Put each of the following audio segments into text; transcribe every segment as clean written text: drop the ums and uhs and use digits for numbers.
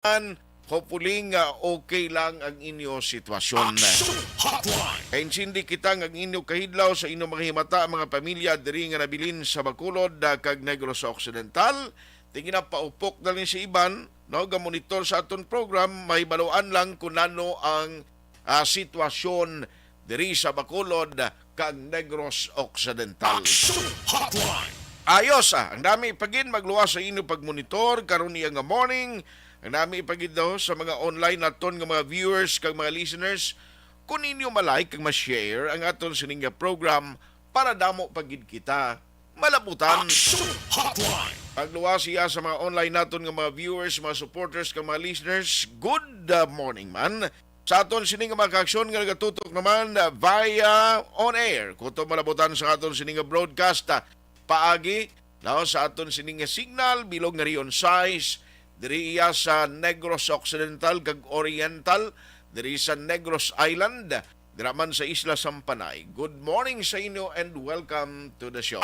Hopefully nga okay lang ang inyo sitwasyon. Kaya insindi kita ang inyo kahidlaw sa inyong mga himata mga pamilya diri nga nabilin sa Bacolod kag Negros Occidental. Tingin na paupok na rin si Iban, no, ga-monitor sa aton program, may baluan lang kung ano ang sitwasyon diri sa Bacolod kag Negros Occidental. Ayos ang dami pagin magluwas sa inyo pagmonitor karon niya nga morning. Ang dami ipagid daw sa mga online naton nga mga viewers kag mga listeners kung ninyo malike kag ma-share ang aton sining program para damo pagid kita malabutan. Pagluwas siya sa mga online naton nga mga viewers, mga supporters kag mga listeners, good morning man. Sa aton sining mga kaaksyon nga nagatutok naman via on air. Kuto malabutan sa aton sining broadcast paagi no, sa aton sining signal bilog nga riyon size diri iya sa Negros Occidental kag Oriental, diri sa Negros Island, diraman sa Isla Sampanay. Good morning sa inyo and welcome to the show.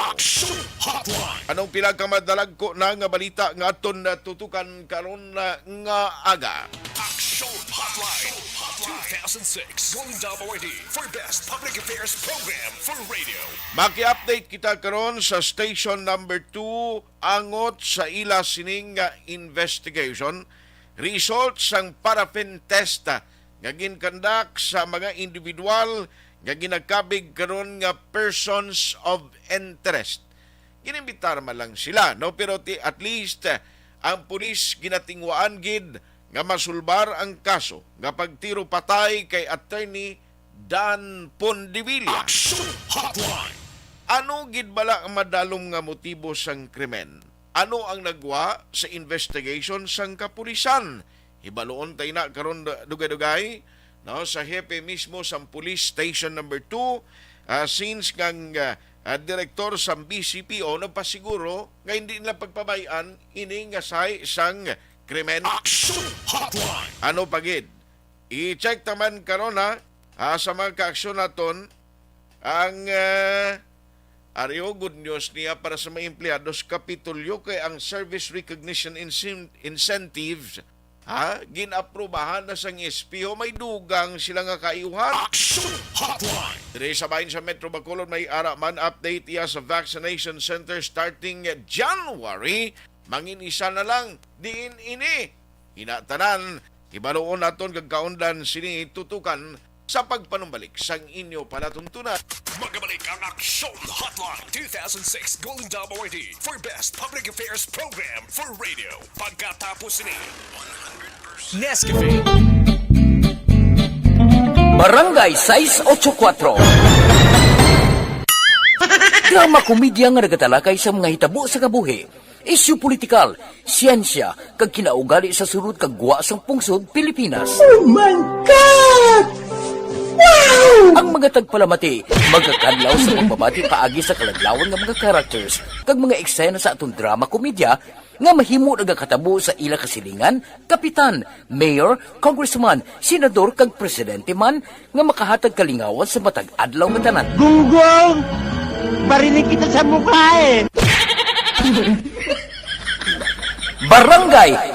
Anong pila ka madalag ko na nga balita nga aton tutukan karon nga aga? Action Hotline 2006 Golden WD for Best Public Affairs Program for Radio. Maki-update kita karon sa station number 2 angot sa ila sining investigation results sang paraffin test nga ginkandak sa mga individual nga ginagkabig karon nga persons of interest. Ginimbitar man lang sila, no, pero at least ang pulis ginatingwaan gid nga masulbar ang kaso nga pagtiro patay kay Attorney Dan Pondivilla. Ano gid bala ang madalom nga motibo sang krimen? Ano ang nagwa sa investigation sang kapulisan? Hibaloon tayo na karon dugay-dugay no, sa hepe mismo sang Police Station number 2 since kang direktor sa BCPO nagpasiguro nga hindi nila pagpabayan ini nga say sang krimen. Ano pagid? I-check naman karon sa mga kaaksyon naton ang Ario good news niya para sa mga empleyados Kapitolyo kay ang Service Recognition Incentives ginaprubahan na sang SPO may dugang sila nga kaiuhan. Dire sa bahin sa Metro Bacolod may ara man update iya sa vaccination center starting January. Mangin isa na lang diin ini. Hinatanan, ibaloon naton kag kaundan sini tutukan sa pagpanumbalik sang inyo palatuntunan. Magabalik ang Action Hotline 2006 Golden WD for Best Public Affairs Program for Radio. Pagkatapos ni 100% Nescafe. Barangay 684. Drama komedya nga nagatalakay sa mga hitabo sa kabuhi, isyu politikal, siyensya, kag kinaugali sa surut kag guwa sang pungsod Pilipinas. Oh my God! Wow! Ang mga tagpalamati, magkakadlaw sa pagbabati paagi sa kalaglawan ng mga characters kag mga eksena sa atong drama komedya nga mahimo nagakatabo sa ila kasilingan, kapitan, mayor, congressman, senador kag presidente man nga makahatag kalingawan sa matag adlaw nga tanan. Gunggong! Barinig kita sa mukha eh! Barangay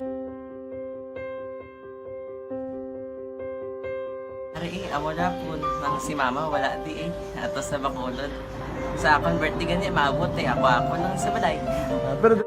amo na po nang si mama wala di ato sa Bacolod. Sa akong birthday gani maabot ako nang sa balay. Pero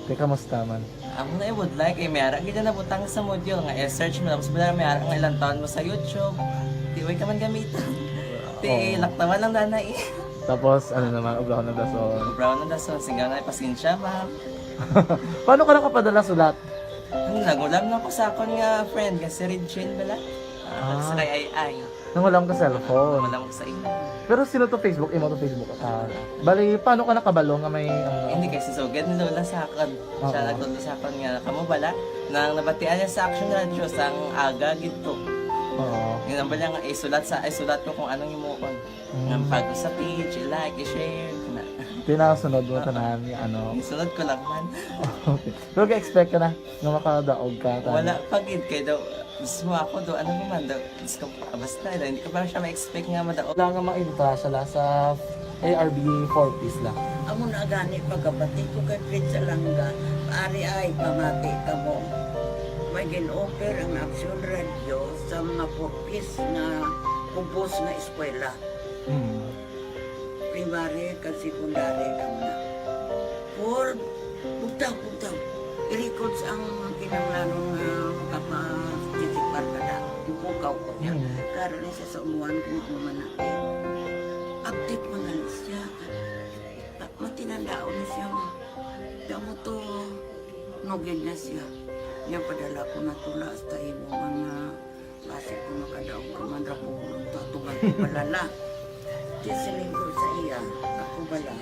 Teka, kamusta man? Ako na would like may ara gid na butang sa module nga search mo tapos bala may ara nga ilang taon mo sa YouTube. Di way ka man gamitan. Ti laktawan lang nanay. Tapos, ano naman, ublaw ng dason. Brown na dason singa nga pasensya ma'am. Paano ka nakapadala sulat? Nagulam na ko sa akon nga friend nga si Regine bala. Sa kay ay. Nangulam ka cellphone. Wala mo sa imo. Pero sino to Facebook? Imo to Facebook. Bali, paano ka nakabalo nga may... Hindi kasi sugad ni Lola sa akin. Siya Oo. nagtulong sa akin nga, kamo bala, nang nabatian niya sa Action Radio sang aga gito. Oo. Yun ang bala nga, isulat ko kung anong imuon. Nga pag sa page, i-like, i-share. Na. Tinasunod mo tanan ni ano. Isunod ko lang man. Okay. Pero ka-expect ka na nga makadaog ka. Wala, pagid kay daw, gusto mo ako daw, ano naman daw, gusto ko, basta, hindi ko parang siya ma-expect nga madaog. Wala nga ma-invita siya sa ARB 4 piece lang. Amo na gani pagkabati ko kay Prince Alanga, ari ay pamati ka mo. May gin-offer ang Action Radio sa mga purpose na kumpos na eskwela. Primary kag secondary ka na. For bugtaw. I-record sa ang kinanglanong makapasisipar ka na. Ipukaw ko niya. Karoon niya siya sa umuwan kung umanaki. Update mo na siya. Matinandaon na siya. Damo to, nugid na siya. Niya padala ko na tula sa imo mga klase ko makadaog ka man rapulong to tugal ko balala. Di siling ko sa iya, ako bala.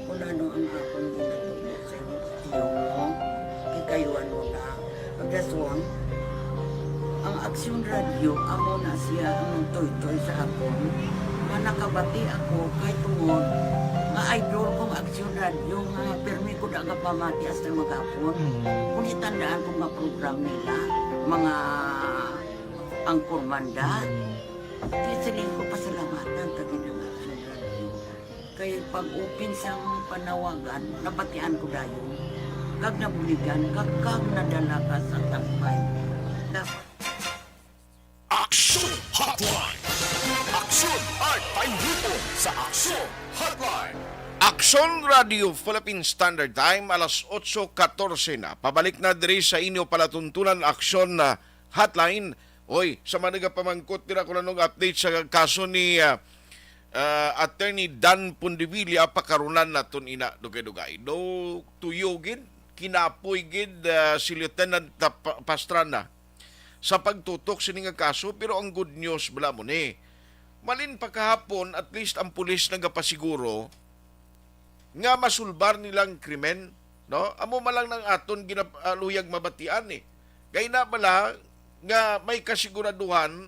Kung ano ang akong ginatulog sa iyo, tiyo mo, ikayuan mo na. Pagdaswang, ang Action Radio, amo na siya ang toy-toy sa akon. Nakabati ako kahit tungod nga idol kong Action Radio nga permi ko daga pamati hasta magapon. Kung itandaan ko nga program nila, mga angkor manda, tisiling ko pasalamatan tagi ng Action Radio. Kaya pag-open siyang panawagan, nabatian ko dayon. Kag nabuligan, kag nadala ka sa tampay. Action Hotline. Action at grupo sa Action Hotline. Action Radio Philippine Standard Time alas 8:14 na. Pabalik na diri sa inyo palatuntunan aksyon na hotline. Oy, sa mga pamangkot tira ko nanong update sa kaso ni Attorney Dan Pondevilla pakarunan naton ina dugay-dugay. No tuyogid kinapoy gid si Lieutenant Pastrana sa pagtutok sini nga kaso, pero ang good news bala mo ni. Malin pa kahapon, at least ang pulis nagapasiguro nga masulbar nilang krimen, no? Amo malang ng aton ginaluyag mabatian eh. Gay na bala nga may kasiguraduhan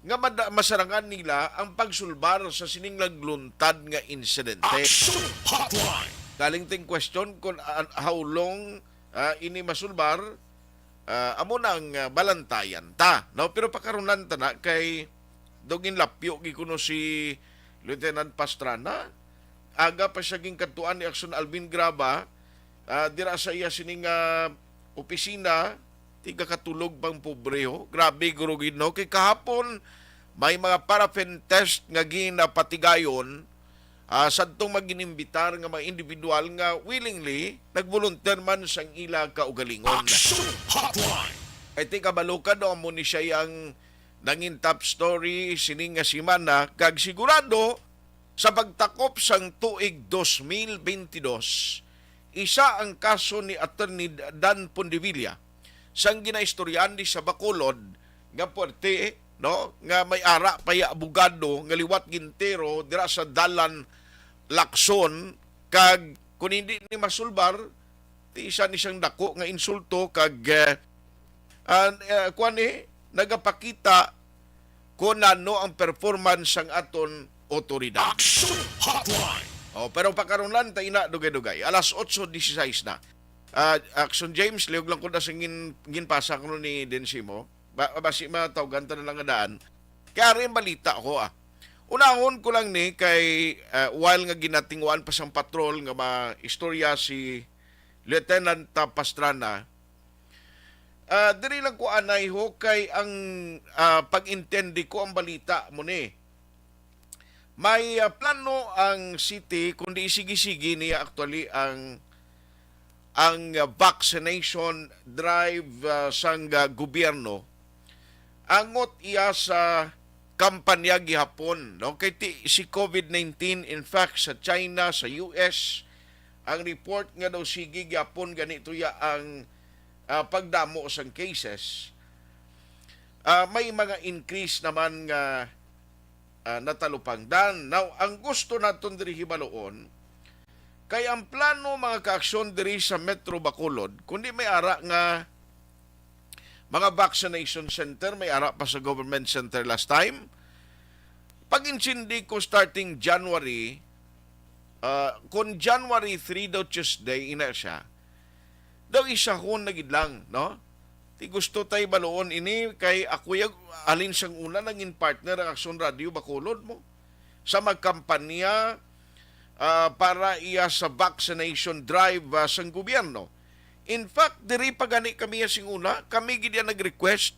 nga masarangan nila ang pagsulbar sa sining nagluntad nga insidente. Action Hotline. Galing ting question kung how long ini masulbar, amo nang balantayan ta, no? Pero pakarunan ta na kay dogin lapyo gikuno si Lieutenant Pastrana. Aga pa siya ging katuan ni Action Alvin Graba, dira sa iya sining opisina, tiga katulog pang pobreho. Grabe gurugid no kay kahapon may mga paraffin test nga ginapatigayon sadtong maginimbitar nga mga individual nga willingly nagvolunteer man sang ila kaugalingon. Action Hotline. Ay ti kabalukan do amo ni siya ang nangin top story sining nga semana kag sigurado sa pagtakop sang tuig 2022 isa ang kaso ni Attorney Dan Pondevilla sang ginaistoryan di sa Bacolod nga puwerte, no, nga may ara paya abogado nga liwat gintero dira sa dalan Lakson kag kun hindi ni masulbar ti isa ni siyang dako nga insulto kag kuan nagapakita kung ano ang performance sang aton otoridad. Action Hotline. Pero pakarunan ta ina dugay-dugay. Alas 8:16 na. Action James, liog lang ko na singin ginpasa ko ni Densimo. Basi matawgan ta na lang nga daan. Kaya rin balita ko Unahon ko lang ni kay while nga ginatinguan pa sang patrol nga istorya si Lieutenant Pastrana. Diri lang ko anay ho kay ang pag-intendi ko ang balita mo ni. May plano ang city kundi isigi-sigi niya actually ang vaccination drive sang gobyerno. Angot iya sa kampanya gihapon, no? Kay si COVID-19 in fact sa China, sa US, ang report nga daw sige gihapon ganito ya ang pagdamo sang cases. May mga increase naman nga natalupangdan. Now, ang gusto naton diri hibaloon kay ang plano mga kaaksyon diri sa Metro Bacolod, kundi may ara nga mga vaccination center, may ara pa sa government center last time. Pag-insindi ko starting January, kung January 3 daw Tuesday, ina siya, daw isa hon na gidlang, no? Ti gusto tay baloon ini kay ako yung alin siyang una naging partner ang Aksyon Radio Bacolod mo sa magkampanya para iya sa vaccination drive sa gobyerno. In fact, diri pa gani kami sing una, kami gid nag-request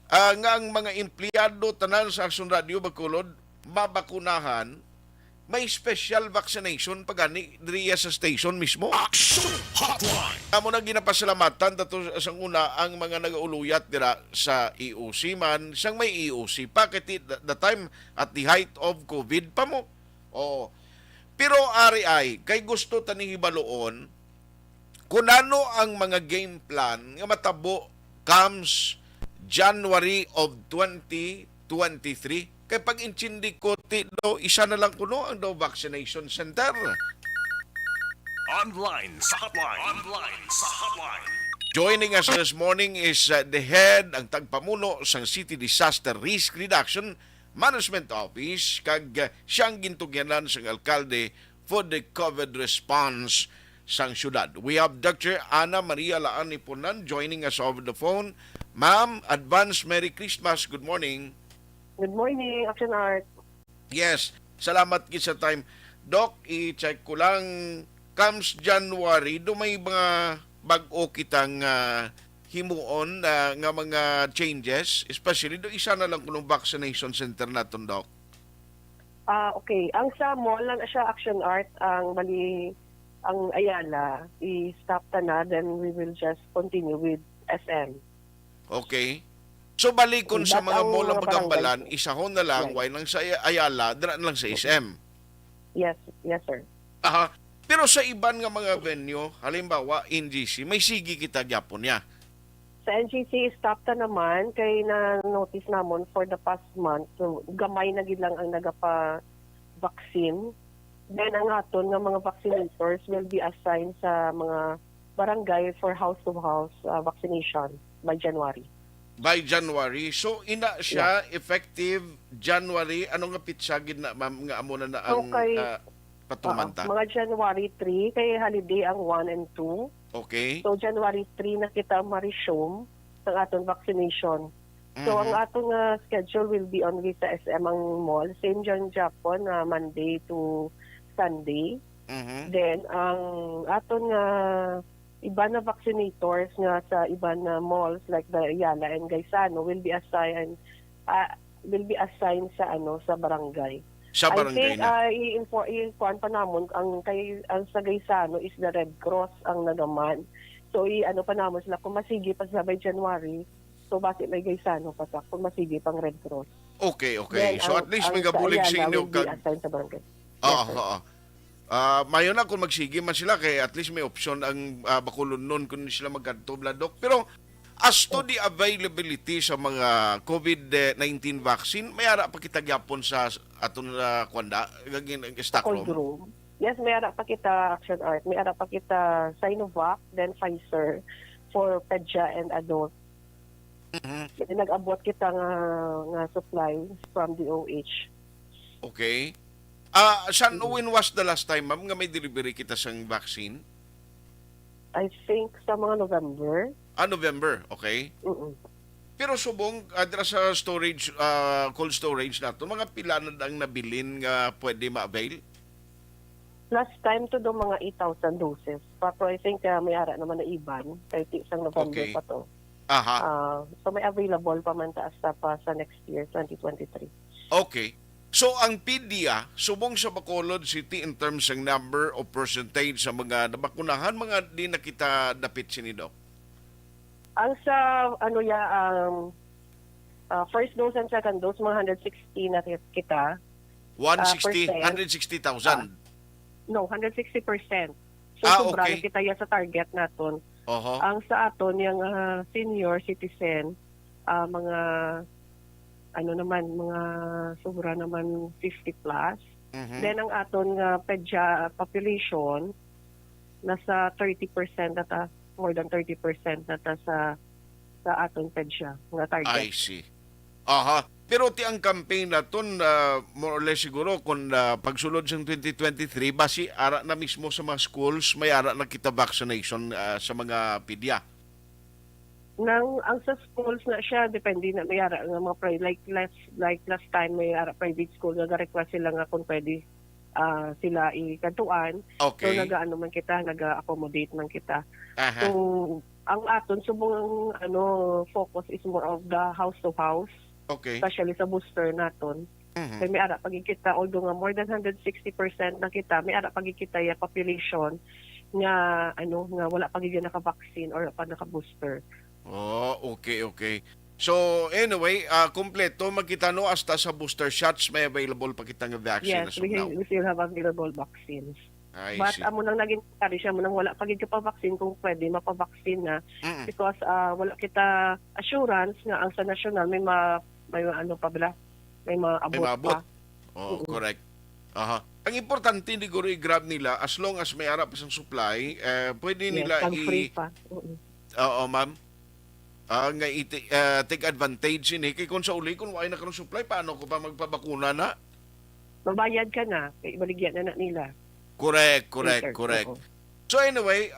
nga ang mga empleyado tanan sa Aksyon Radio Bacolod mabakunahan, may special vaccination pagani diri sa station mismo. Action Hotline. Amo na ginapasalamatan dato sa una ang mga nagauluyat dira sa EOC man, siyang may EOC pa kay the time at the height of COVID pa mo. Oh. Pero ari ay kay gusto tani hibaloon kung ano ang mga game plan nga matabo comes January of 2023. Kay pag intindi ko do isa na lang kuno ang daw vaccination center. Online sa hotline. Online sa hotline. Joining us this morning is the head, ang tagpamuno sang City Disaster Risk Reduction Management Office kag siyang gintugyanan sang alkalde for the COVID response sang syudad. We have Dr. Ana Maria Laan Ipunan joining us over the phone. Ma'am, advance Merry Christmas. Good morning. Good morning, Action Art. Yes, salamat gid sa time. Doc, i-check ko lang comes January, do may mga bag-o kitang himuon nga mga changes, especially do isa na lang kunong vaccination center naton, Doc. Okay. Ang sa mall lang siya Action Art, ang bali ang Ayala, i-stop na, then we will just continue with SM. Okay. So balikon sa That mga ang mall ng mga Pagambalan, barangay. isahon na lang, Right. why lang sa Ayala, dira na lang sa SM. Yes, sir. Aha. Pero sa iban nga mga venue, halimbawa NGC, may sige kita gyapon niya. Sa NGC, stop naman, kay na-notice namon for the past month, so gamay na gid lang ang nagapa-vaccine. Then ang aton nga mga vaccinators will be assigned sa mga barangay for house-to-house vaccination by January. By January. So ina siya effective January, ano nga pitsa gid na ma'am nga amo na ang Okay. patumanta. Mga January 3, kay holiday ang 1 and 2. Okay. So January 3 na kita ma-resume ang aton vaccination. So ang aton schedule will be on sa SM ang mall. Same dyan Japon, Monday to Sunday. Mhm. Then ang aton iba na vaccinators nga sa iba na malls like the Ayala and Gaisano will be assigned sa sa barangay. Sa I barangay na. think i-inform pa namon ang sa Gaisano is the Red Cross ang nagaman. So pa namon sila kung masigi pa sa by January. So base may Gaisano pa sa kung masigi pang Red Cross. Okay, okay. Then, So at least may gabulig sa sa Ayala inyo will be kag assigned sa barangay. oo. Mayo na kung magsige man sila kay at least may option ang Bacolod nun kung sila magkanto Doc. Pero as to the availability sa mga COVID-19 vaccine, may ara pa kita gyapon sa aton kwanda gagin stock Cold room. room. Yes, may ara pa kita Action Art. May ara pa kita Sinovac, then Pfizer for pedya and adult. Mhm. Nag-abot kita nga supplies from the OH. Okay. When was the last time, ma'am, nga may delivery kita sang vaccine? I think sa mga November. November, okay. Mm-mm. Pero subong, dira sa storage, cold storage nato, mga pila na ang nabilin nga pwede ma-avail? Last time to do mga 8,000 doses. Pero I think may ara naman na iban. Kahit isang November Okay. pa to. Aha. So may available pa man taas pa sa next year, 2023. Okay. So, ang PDEA, subong sa Bacolod City in terms ng number o percentage sa mga nabakunahan, mga di na kita dapit sini, Doc? Ang sa, first dose and second dose, mga 160 na kita. 160, percent. 160,000. No, 160%. So, sobra okay. na kita yan sa target naton. Oho. Ang sa aton, yung senior citizen, mga ano naman, mga sobra naman 50 plus. Mhm. Then ang aton nga pedya population nasa 30% nata, more than 30% nata sa aton pedya nga target. I see. Aha. Pero ti ang campaign na ton more or less siguro kung pagsulod sa 2023 basi ara na mismo sa mga schools may ara na kita vaccination sa mga pedya. Ang sa schools na siya depende na may ara nga mga like last time may ara private school nga request sila nga kung pwede sila ikantuan. So Okay. nagaano man kita, naga-accommodate man kita. Aha. So ang aton subong focus is more of the house to house, Okay. especially sa booster naton. Mhm. Kaya may ara pagkikita, although nga more than 160% na kita, may ara pagkikita ya population nga nga wala pagiging naka-vaccine or pa naka-booster. Oh, okay, okay. So, anyway, kompleto magkita no hasta sa booster shots may available pa kita nga vaccine as Yes, of now. we still have available vaccines. I But see. amo nang naging kari siya mo nang wala pagiging pa-vaccine kung pwede mapa-vaccine na Mm. because wala kita assurance nga ang sa national may ano pa bala, may May maabot maabot. pa. Oh, correct. Aha. Ang importante ni guro i-grab nila as long as may arap sa supply, pwede Yes, nila pag free pa. Oo, ma'am. Nga take advantage ini kay kung sa uli kung wala na karon supply paano ko pa magpabakuna na? Mabayad ka na, kay ibaligyan na nila. Correct, Later, correct. oo. So anyway,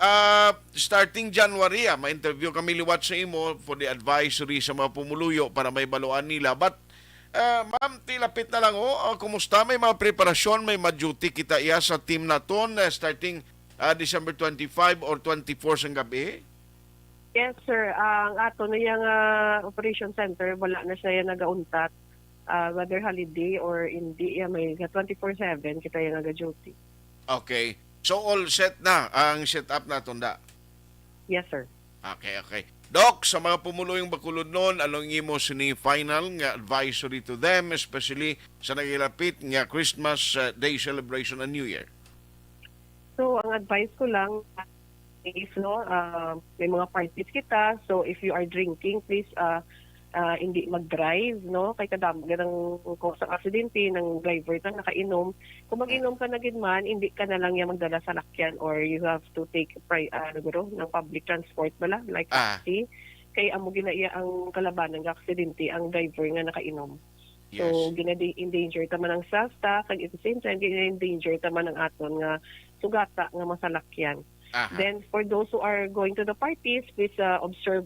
starting January, ma-interview kami liwat sa imo for the advisory sa mga pumuluyo para may baluan nila. But, ma'am, tilapit na lang kumusta? May mga preparasyon, may ma-duty kita iya sa team na ton starting December 25 or 24 sa gabi? Yes, sir. Ang ato na yung operation center, wala na siya yung nagauntat. Whether holiday or hindi, may 24/7 kita yung naga-duty. Okay. So all set na ang setup na tunda? Yes, sir. Okay, okay. Doc, sa mga pumuluyong bakulod noon, anong imo sini final nga advisory to them, especially sa nagilapit nga Christmas Day celebration and New Year? So, ang advice ko lang is, may mga parties kita. So, if you are drinking, please hindi mag-drive, no? Kay kadam ganang sa aksidente ng driver na nakainom. Kung mag-inom ka na gid man, hindi ka na lang yung magdala sa lakyan or you have to take ng public transport bala, like taxi. Kay amo ginaiya ang kalaban ng aksidente ang driver nga nakainom. Yes. So, gina-endanger taman ang safta, kag at the same time, gina-endanger taman ang aton nga sugata nga masalakyan. Aha. Then, for those who are going to the parties, please observe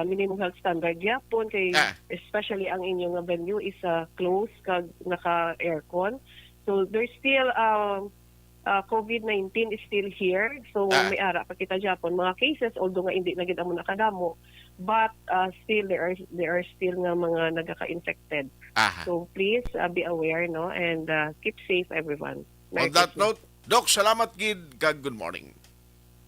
minimum health standard yapon kay especially ang inyong venue is closed kag naka-aircon. So, there's still COVID-19 is still here. So, may ara pa kita Japon mga cases although nga hindi na gid amo nakadamo. But still there are still nga mga nagaka-infected. Aha. So please be aware, no, and keep safe, everyone. On that note, Doc, salamat gid kag good morning.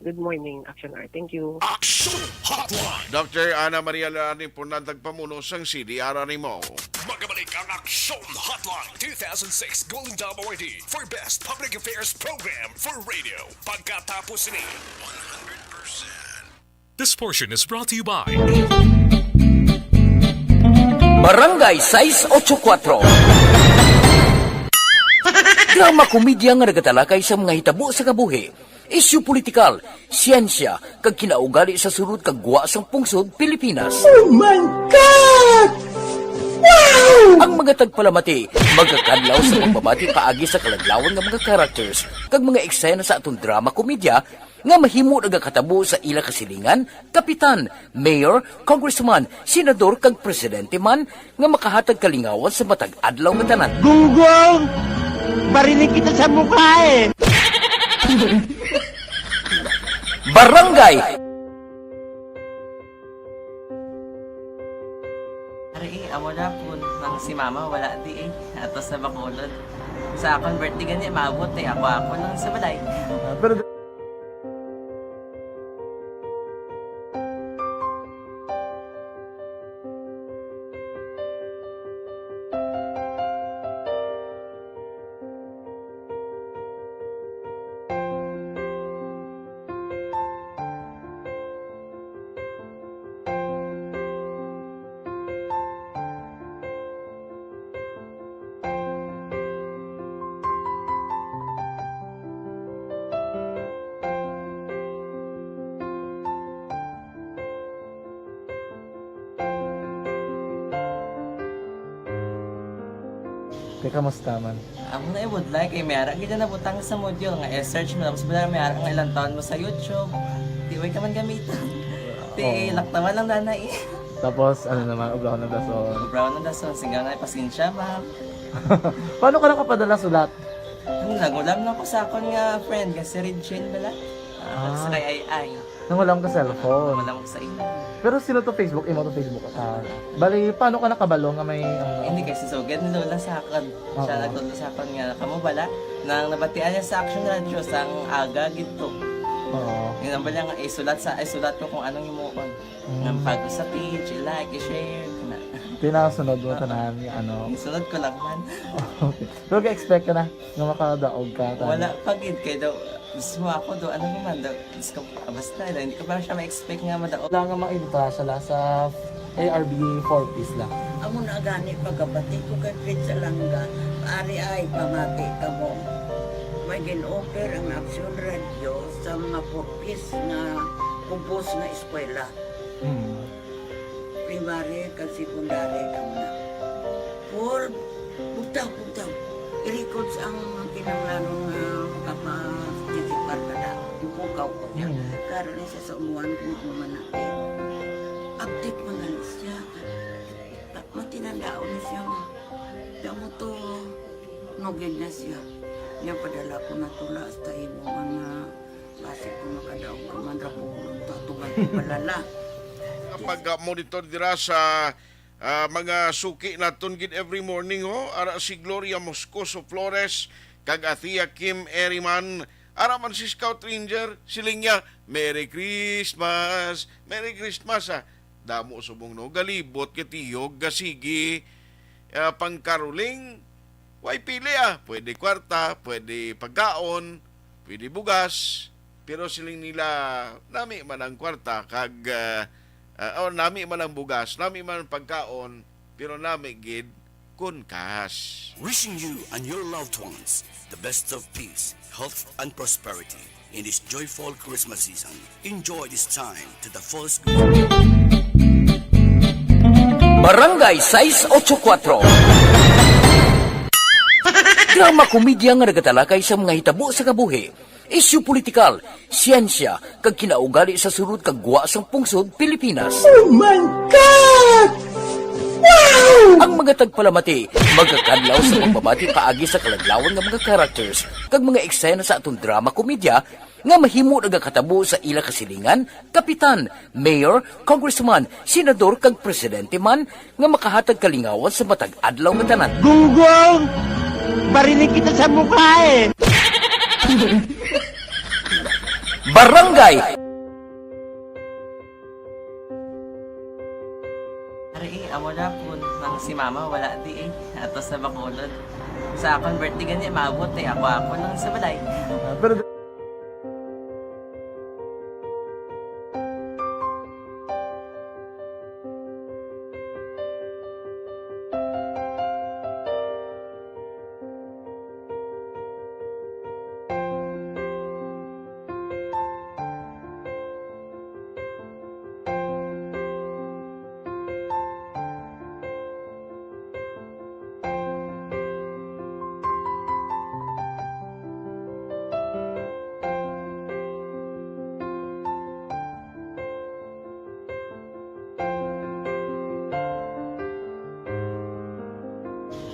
Good morning, Action R. Thank you. Action Hotline. Dr. Ana Maria Larani po nagpamuno sang CDR mo. Magabalik ang Action Hotline 2006 Golden Dome Awardee for Best Public Affairs Program for Radio. Pagkatapos ni 100%. This portion is brought to you by Barangay 684. Drama komedya nga nagatalakay sa mga hitabo sa kabuhi. Isyu politikal, siyensya, kag kinaugali sa sulod kag guwa sang pungsod Pilipinas. Oh my God! Ang mga tagpalamati, magkakadlaw sa pagbabati paagi sa kalaglawan ng mga characters kag mga eksena sa atong drama komedya nga mahimo nagakatabo sa ila kasilingan, kapitan, mayor, congressman, senador kag presidente man nga makahatag kalingawan sa matag adlaw nga tanan. Gunggong! Barinig kita sa mukha eh! Barangay Ari, amo na po nang si mama wala di ato sa Bacolod. Sa akong birthday gani maabot ako nang sa balay. Pero Kaya kamusta man? Amo na would like, may ara kita na butang sa module nga search mo tapos may ara nga ilang taon mo sa YouTube. Di way ka man gamitan. Ti laktawan lang danay. Tapos, ano naman, ublaw ng dason. Brown na dason singaw na pasensya ma'am. Paano ka nakapadala sulat? Nagulam na ko sa akon nga friend nga si Regine bala. Sa kay ay. Nangulam ka cellphone. Wala mo sa ina. Pero sino to Facebook? Imo to Facebook. Bali, paano ka nakabalo nga may... Hindi kasi sugad ni Lola sa akin. Siya Oo. nagtulong sa akin nga kamo bala. Nang nabatian niya sa Action Radio sang aga gito. Oo. Yung naman niya nga isulat ko kung anong imuon. Nang pag sa page, i-like, i-share. Na. Pinasunod mo tanan yung ano. Isunod ko lang man. Okay. Pero ka-expect ka na nga makadaog ka. Wala pagid kay daw. Gusto mo ako do ano naman daw. Gusto ko basta hindi ko parang siya ma-expect nga madaog. Wala nga maibita sila sa ARB 4-piece lang. Amo na gani pagkabati ko kay Fritz Alanga, ari ay pamati ka mo. May gin-offer ang Action Radio sa mga purpose na kubos na eskwela. Primary kag secondary ka na. For butaw. I-record sa ang kinanglanon nga kapag-titipar ka na. Ipukaw ko niya. Karoon niya sa umuan kung kumanaki. Update mga siya. Matinandao na siya. Damo to, nogin na siya. Yan padala ko na tula sa imo mga base ko makadaog ka man rapulong tatugan ko palala. Kapag monitor dira sa mga suki naton gid every morning ara si Gloria Moscoso Flores kag Athea Kim Eriman ara man si Scout Ranger siling niya Merry Christmas damo subong no galibot kitiyog gasigi pangkaroling way pili pwede kwarta pwede pagkaon pwede bugas pero siling nila nami man ang kwarta kag nami man ang bugas, nami man ang pagkaon, pero nami gid kun cash. Wishing you and your loved ones the best of peace, health, and prosperity in this joyful Christmas season. Enjoy this time to the fullest. Barangay 684. Drama komedya nga nagatalakay sa mga hitabo sa kabuhi, isyu politikal, siyensya, kag kinaugali sa sulod kag guwa sang pungsod Pilipinas. Oh my God! Wow! Ang mga tagpalamati, magkakadlaw sa pagbabati paagi sa kalaglawan nga mga characters kag mga eksena sa atong drama komedya nga mahimo nagakatabo sa ila kasilingan, kapitan, mayor, congressman, senador kag presidente man nga makahatag kalingawan sa matag adlaw nga tanan. Gunggong! Barinig kita sa mukha eh! Barangay Ari, amo na po nang si mama wala di ato sa Bacolod. Sa akong birthday ganyan maabot ako lang sa balay. Pero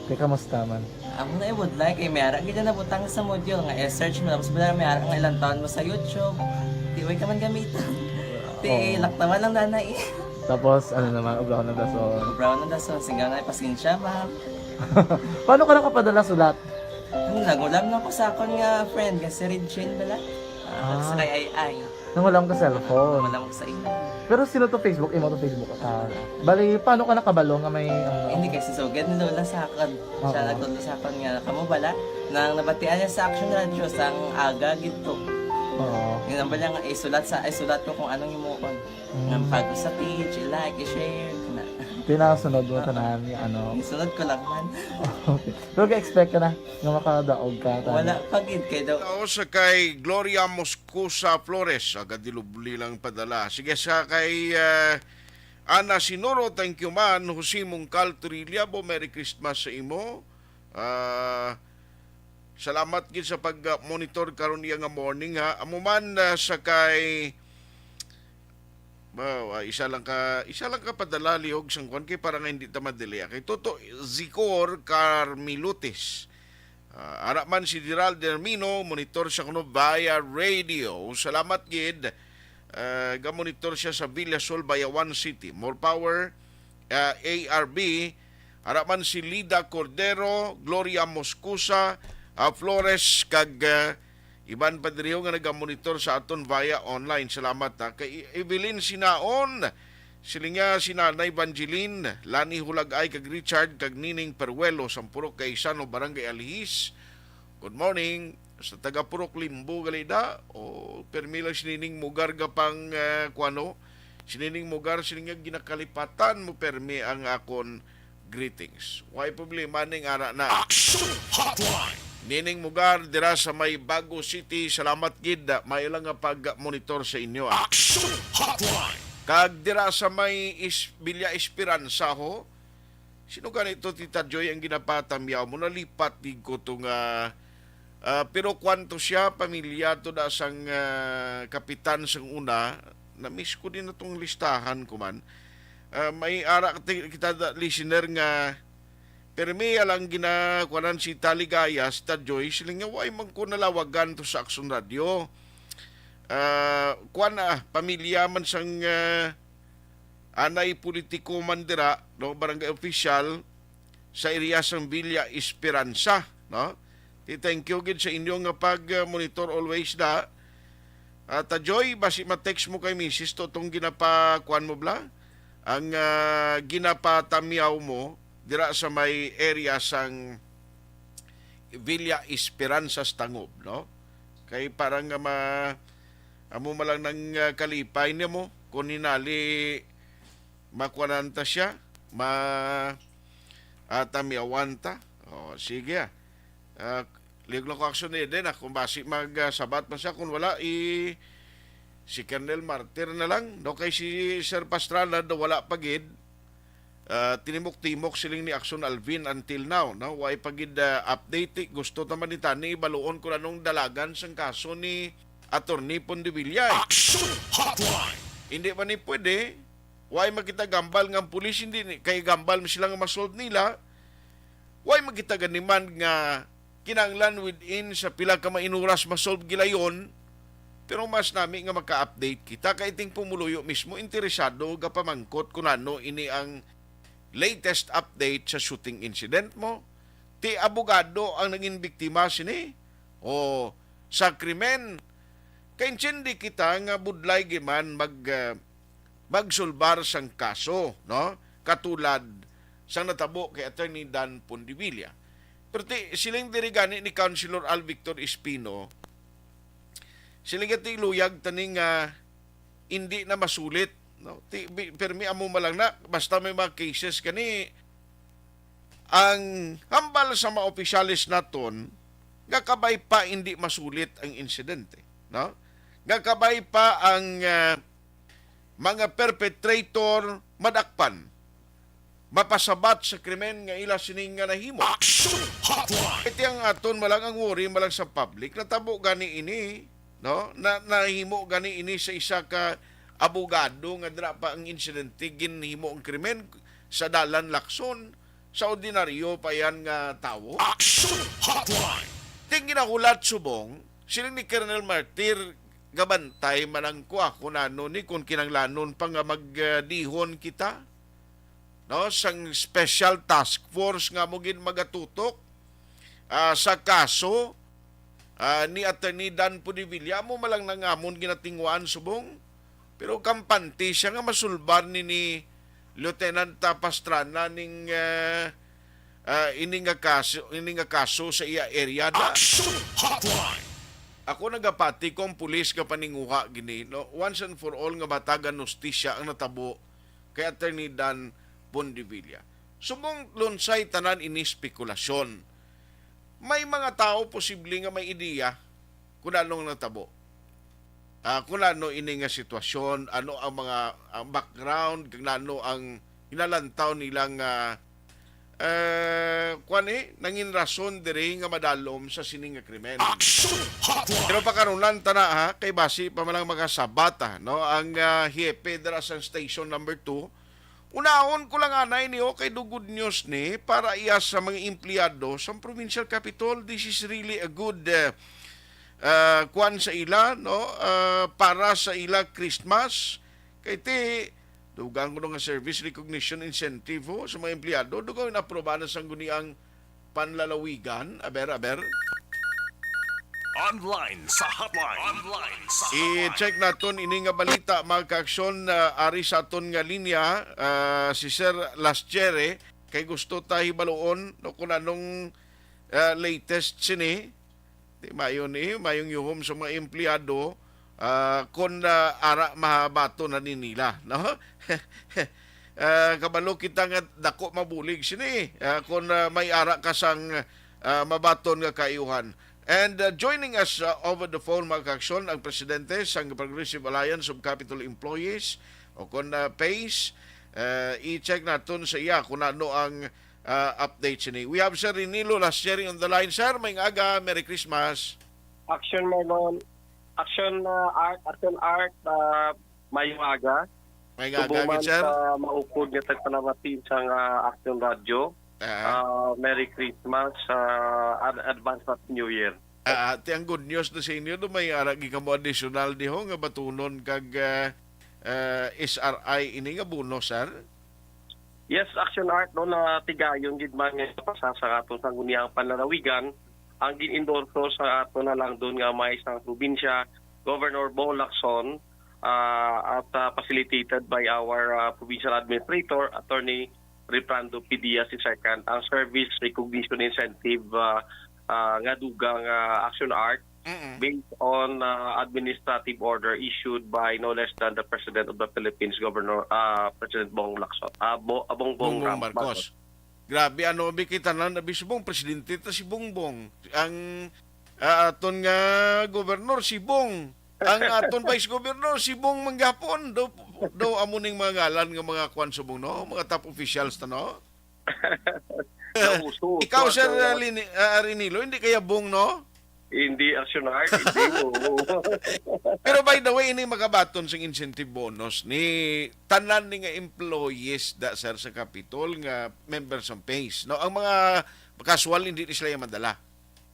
kaya kamusta man? Amo na would like, may ara kita na butang sa module nga search mo tapos may ara nga ilang taon mo sa YouTube. Di way ka man gamitan. Ti laktawan lang danay. Tapos, ano naman, ublaw ng dason. Brown na dason singaw na pasensya ma'am. Paano ka nakapadala sulat? Nagulam na ko sa akon nga friend nga si Regine bala. Sa kay ay. Nangulam ka cellphone. Wala mo sa ina. Pero sino to Facebook? Imo to Facebook. Bali, paano ka nakabalo nga may... Hindi kasi sugad ni Lola sa akin. Siya Oo. nagtulong sa akin nga kamo bala. Nang nabatian niya sa Action Radio sang aga gito. Oo. Yung naman niya nga isulat ko kung anong imuon. Nang pag sa page, i-like, i-share. Na. Pinasunod mo tanan yung ano. Isunod ko lang man. Okay. Pero ka-expect ka na nga makadaog ka. Wala pagid kay daw. Sa kay Gloria Moscosa Flores, agad dilubli lang padala. Sige sa kay Ana Sinoro, thank you man. Jose Mungcal Turiliabo, Merry Christmas sa imo. Salamat gid sa pag-monitor karon iya nga morning ha. Amo man sa kay isa lang ka padala liog sang kwan kay para nga hindi ta madili. Kay Toto Zicor Carmilutis. Ara man si Gerald Dermino, monitor siya kuno via radio. Salamat gid. Ga-monitor siya sa Villasol, Bayawan City. More power, ARB. Ara man si Lida Cordero, Gloria Moscusa, Flores, kag iban pa diriho nga naga-monitor sa aton via online. Salamat ha. Kay Evelyn Sinaon, silinga si Nanay Evangeline, Lani Hulagay, kag Richard, kag Nining Peruelo, Sampurok kay Sano, Barangay Alihis. Good morning. Sa taga Purok Limbo galida o permila sinining mugar gapang kuano. Sinining mugar sininga ginakalipatan mo permi ang akon greetings. Why problema ning ara na. Action Hotline. Nining mugar dira sa may Bago City. Salamat gid may lang nga pag-monitor sa inyo. Action Hotline. Kag dira sa may Villa Esperanza ho. Sino ganito Tita Joy ang ginapatamyaw mo nalipat di ko tong pero kwanto siya pamilya to da sang kapitan sang una na-miss ko din itong listahan ko man. May ara kita listener nga permi alang ginakuanan si Taligaya, si Joy, siling nga way man ko nalawagan to sa Action Radio. Pamilya man sang anay politiko man dira, no, barangay official sa area sang Villa Esperanza, no? Thank you gid sa inyo nga pag-monitor always da. Joy, basi ma-text mo kay Mrs. to itong ginapakuan mo bla? Ang ginapatamyaw mo dira sa may area sang Villa Esperanza Tangob, no? Kay parang amo malang nang kalipay niya mo kung ninali makuananta siya, tamyawanta. Sige liog lang ko action din kung basi magsabat pa siya kung wala si Colonel Martir na lang no kay si Sir Pastrana do wala pagid tinimok-timok siling ni Action Alvin until now no way pagid update gusto taman ni tani baluon ko anong dalagan sang kaso ni Attorney Pondevilla. Action Hotline. Hindi man ni pwede way makita gambal nga pulis hindi kay gambal sila nga masolve nila way makita ganiman nga kinanglan within sa pila ka mainuras masolve gilayon pero mas nami nga maka-update kita kay ting pumuluyo mismo interesado gapamangkot kung ano ini ang latest update sa shooting incident mo ti abogado ang naging biktima sini o sa krimen kay intindi kita nga budlay giman magsulbar sang kaso no katulad sang natabo kay Attorney Dan Pondevilla. Pero siling dirigani ni Councilor Al Victor Espino, siling iti luyag taning hindi na masulit. No? Permi amo malang na, basta may mga cases kani, ang hambal sa mga opisyalis naton, gakabay pa hindi masulit ang insidente. No? Gakabay pa ang mga perpetrator madakpan. Mapasabat sa krimen nga ila sining nga nahimo. Action Hotline. Iti ang aton malang ang worry malang sa public natabo gani ini no na nahimo gani ini sa isa ka abogado nga dira pa ang insidente ginhimo ang krimen sa dalan Lacson sa ordinaryo pa yan nga tawo. Action Hotline. Ting ginahulat subong siling ni Colonel Martir gabantay manang kuha kung ano ni kung kinanglanon pa nga magdihon kita no sang special task force nga mo gin magatutok sa kaso ni Attorney Dan Pondevilla mo malang nangamon ginatingwaan subong pero kampante siya nga masulbar ni Lieutenant Pastrana ning ini nga kaso sa iya area da. Action Hotline. Ako nagapati kong pulis ka paninguha gini no once and for all nga batagan hustisya ang natabo kay Attorney Dan Pondevilla. Subong lunsay tanan ini spekulasyon. May mga tao posible nga may ideya kung anong natabo. Kung ano ini nga sitwasyon, ano ang mga ang background, kung ano ang inalantaw nilang nangin rason diri nga madalom sa sining nga krimen. Action Hotline. Pero pakarunan tana ha, kay basi pa man lang makasabata, no? Ang hepe dira sa station number 2. Unahon ko lang anay niyo kay dugod news ni para iya sa mga empleyado sa provincial capital. This is really a good kuan sa ila, no? Para sa ila Christmas. Kay ti dugang ko nga service recognition incentive sa mga empleyado. Dugang inaproba na sa guniang panlalawigan. Aber. Online sa hotline. Online sa I-check naton ini nga balita mga kaaksyon ari sa aton nga linya si Sir Laschere kay gusto ta hibaloon no kung anong latest sini di mayon mayong yuhom sa mga empleyado kung ara mahabato na nila no. Kabalo kita nga dako mabulig sini kung may ara ka sang mabaton nga kayuhan. And joining us over the phone, mga kaaksyon, ang presidente sang Progressive Alliance of Capital Employees o kung PACE. I-check natin sa iya kung ano ang update sini. We have Sir Renilo Laschere on the line. Sir, may aga, Merry Christmas. Action Melon, Action Art, mayong aga. May aga, Tubuman Sir. sa maupod nga tagpanamatin sa Action Radio. Merry Christmas, advance Happy New Year. Ati ang good news na sa inyo, no, may aragi ka mo additional diho nga batunon kag SRI ini nga bonus, sir? Yes, Action Art no na tigayon gid man nga sa aton sa guniang panlalawigan ang gin-endorso sa ato na lang doon nga may isang probinsya, Governor Bong Lacson, at facilitated by our provincial administrator, Attorney Reprando Pidia II, ang service recognition incentive nga dugang Action Art based on administrative order issued by no less than the President of the Philippines, President Bong Lacson. Bongbong Marcos. Grabe, ano, kita na nabisubong presidente ta si Bongbong. Ang aton nga gobernador si Bong. Ang aton vice governor si Bong manggapon. Do amuning mga ngalan nga mga kwan subong, no? Mga top officials ta, no? Ikaw, Sir Renilo, hindi kaya Bong, no? Hindi Action Art, hindi. Pero by the way, ini magabaton sa incentive bonus ni tanan ni nga employees da sir sa Capitol nga members ng PACE, no? Ang mga casual hindi sila yung madala.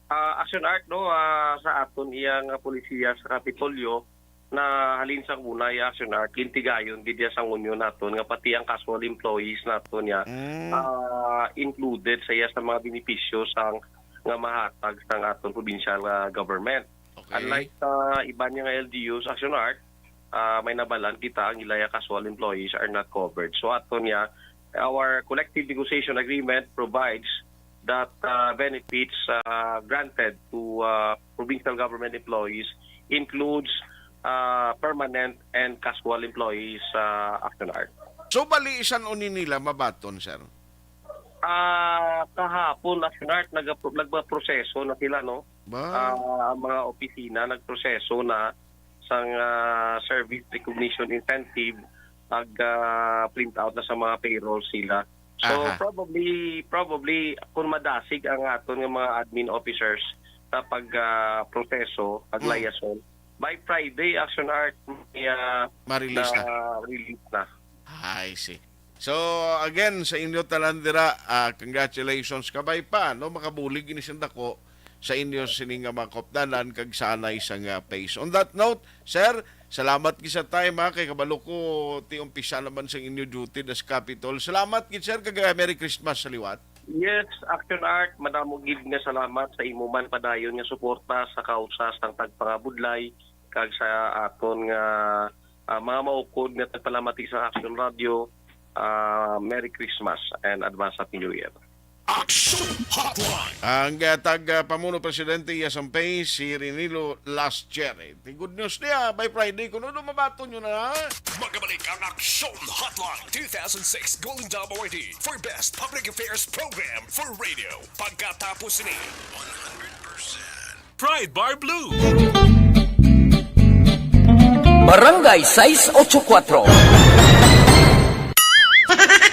Action Art no sa aton iyang polisiya sa Kapitolyo na halin sang unay Action Art lintigayon gid ya sang union naton nga pati ang casual employees naton ya included sa iya sa mga benepisyo sang nga mahatag sang aton provincial government. Okay. Unlike sa iba niya nga LGUs, Action Art may nabalan kita ang ilaya casual employees are not covered. So aton ya our collective negotiation agreement provides that benefits granted to provincial government employees includes permanent and casual employees Action Art. So bali isan unin nila mabaton, sir? Kahapon Action Art nagproseso na sila, no? Ang mga opisina nagproseso na sang service recognition incentive print out na sa mga payroll sila. So probably kung madasig ang aton nga mga admin officers sa pagproseso, paglayason, by Friday Action Art ma-release na. I see. So again sa inyo talandira, congratulations kabay pa, no, makabulig ini sindako sa inyo sining nga mga kopdanan kag sanay sa nga PACE. On that note, sir, salamat gid sa time kay kabalo ko ti umpisa naman sa inyo duty das Capitol. Salamat gid sir kag Merry Christmas sa liwat. Yes, Action Art, madamo gid nga salamat sa imo man padayon nga suporta sa kausa sang tagpangabudlay kag sa aton nga mga maupod nga tagpalamati sa Action Radio. Merry Christmas and advance Happy New Year. Action Hotline. Ang pamuno presidente Yasang PACE, si Renilo Laschere. Good news niya, by Friday, kung ano mabato nyo na. Magabalik ang Action Hotline 2006 Golden Dome Awardee for Best Public Affairs Program for Radio. Pagkatapos ni 100% Pride Bar Blue. Barangay 684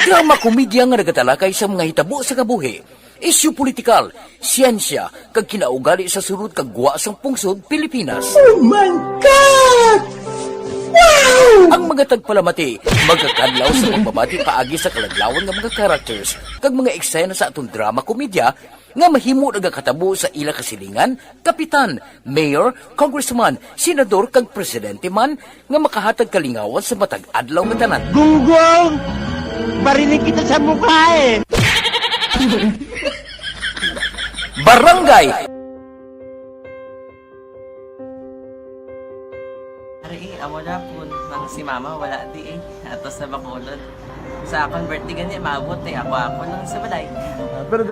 Drama komedya nga nagatalakay sa mga hitabo sa kabuhi, isyu politikal, siyensya, kag kinaugali sa sulod kag guwa sang pungsod Pilipinas. Oh my God! Wow! Ang mga tagpalamati, magkakadlaw sa pagbabati paagi sa kalaglawan ng mga characters kag mga eksena sa atong drama komedya nga mahimo nagakatabo sa ila kasilingan, kapitan, mayor, congressman, senador kag presidente man nga makahatag kalingawan sa matag adlaw nga tanan. Gunggong! Barinig kita sa mukha eh! Barangay Ari, amo na po nang si mama wala di ato sa Bacolod. Sa akong birthday ganyan maabot ako lang sa balay. Pero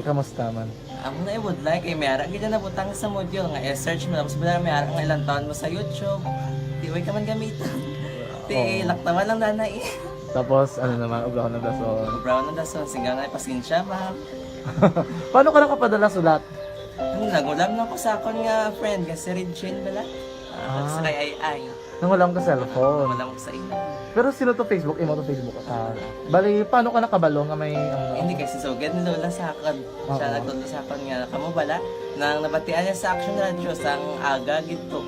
kamusta man? Amo na would like may ara gid na butang sa module nga i-search mo tapos may ara nga ilang taon mo sa YouTube. Di way ka man gamitan. Ti laktawan lang danay. Tapos, ano naman, ublaw ng dason. Brown na dason singa na pasensya ma. Paano ka nakapadala sulat? Nagulam na ko sa akon nga friend nga si Regine bala. Sa kay ay. Nangulam ka cellphone. Wala mo sa ina. Pero sino to Facebook? Imo to Facebook. Bali, paano ka nakabalo nga may... Hindi kasi sugad ni Lola sa akin. Siya nagtulo sa akin nga kamo bala nang nabatian niya sa Action Radio sang aga gito.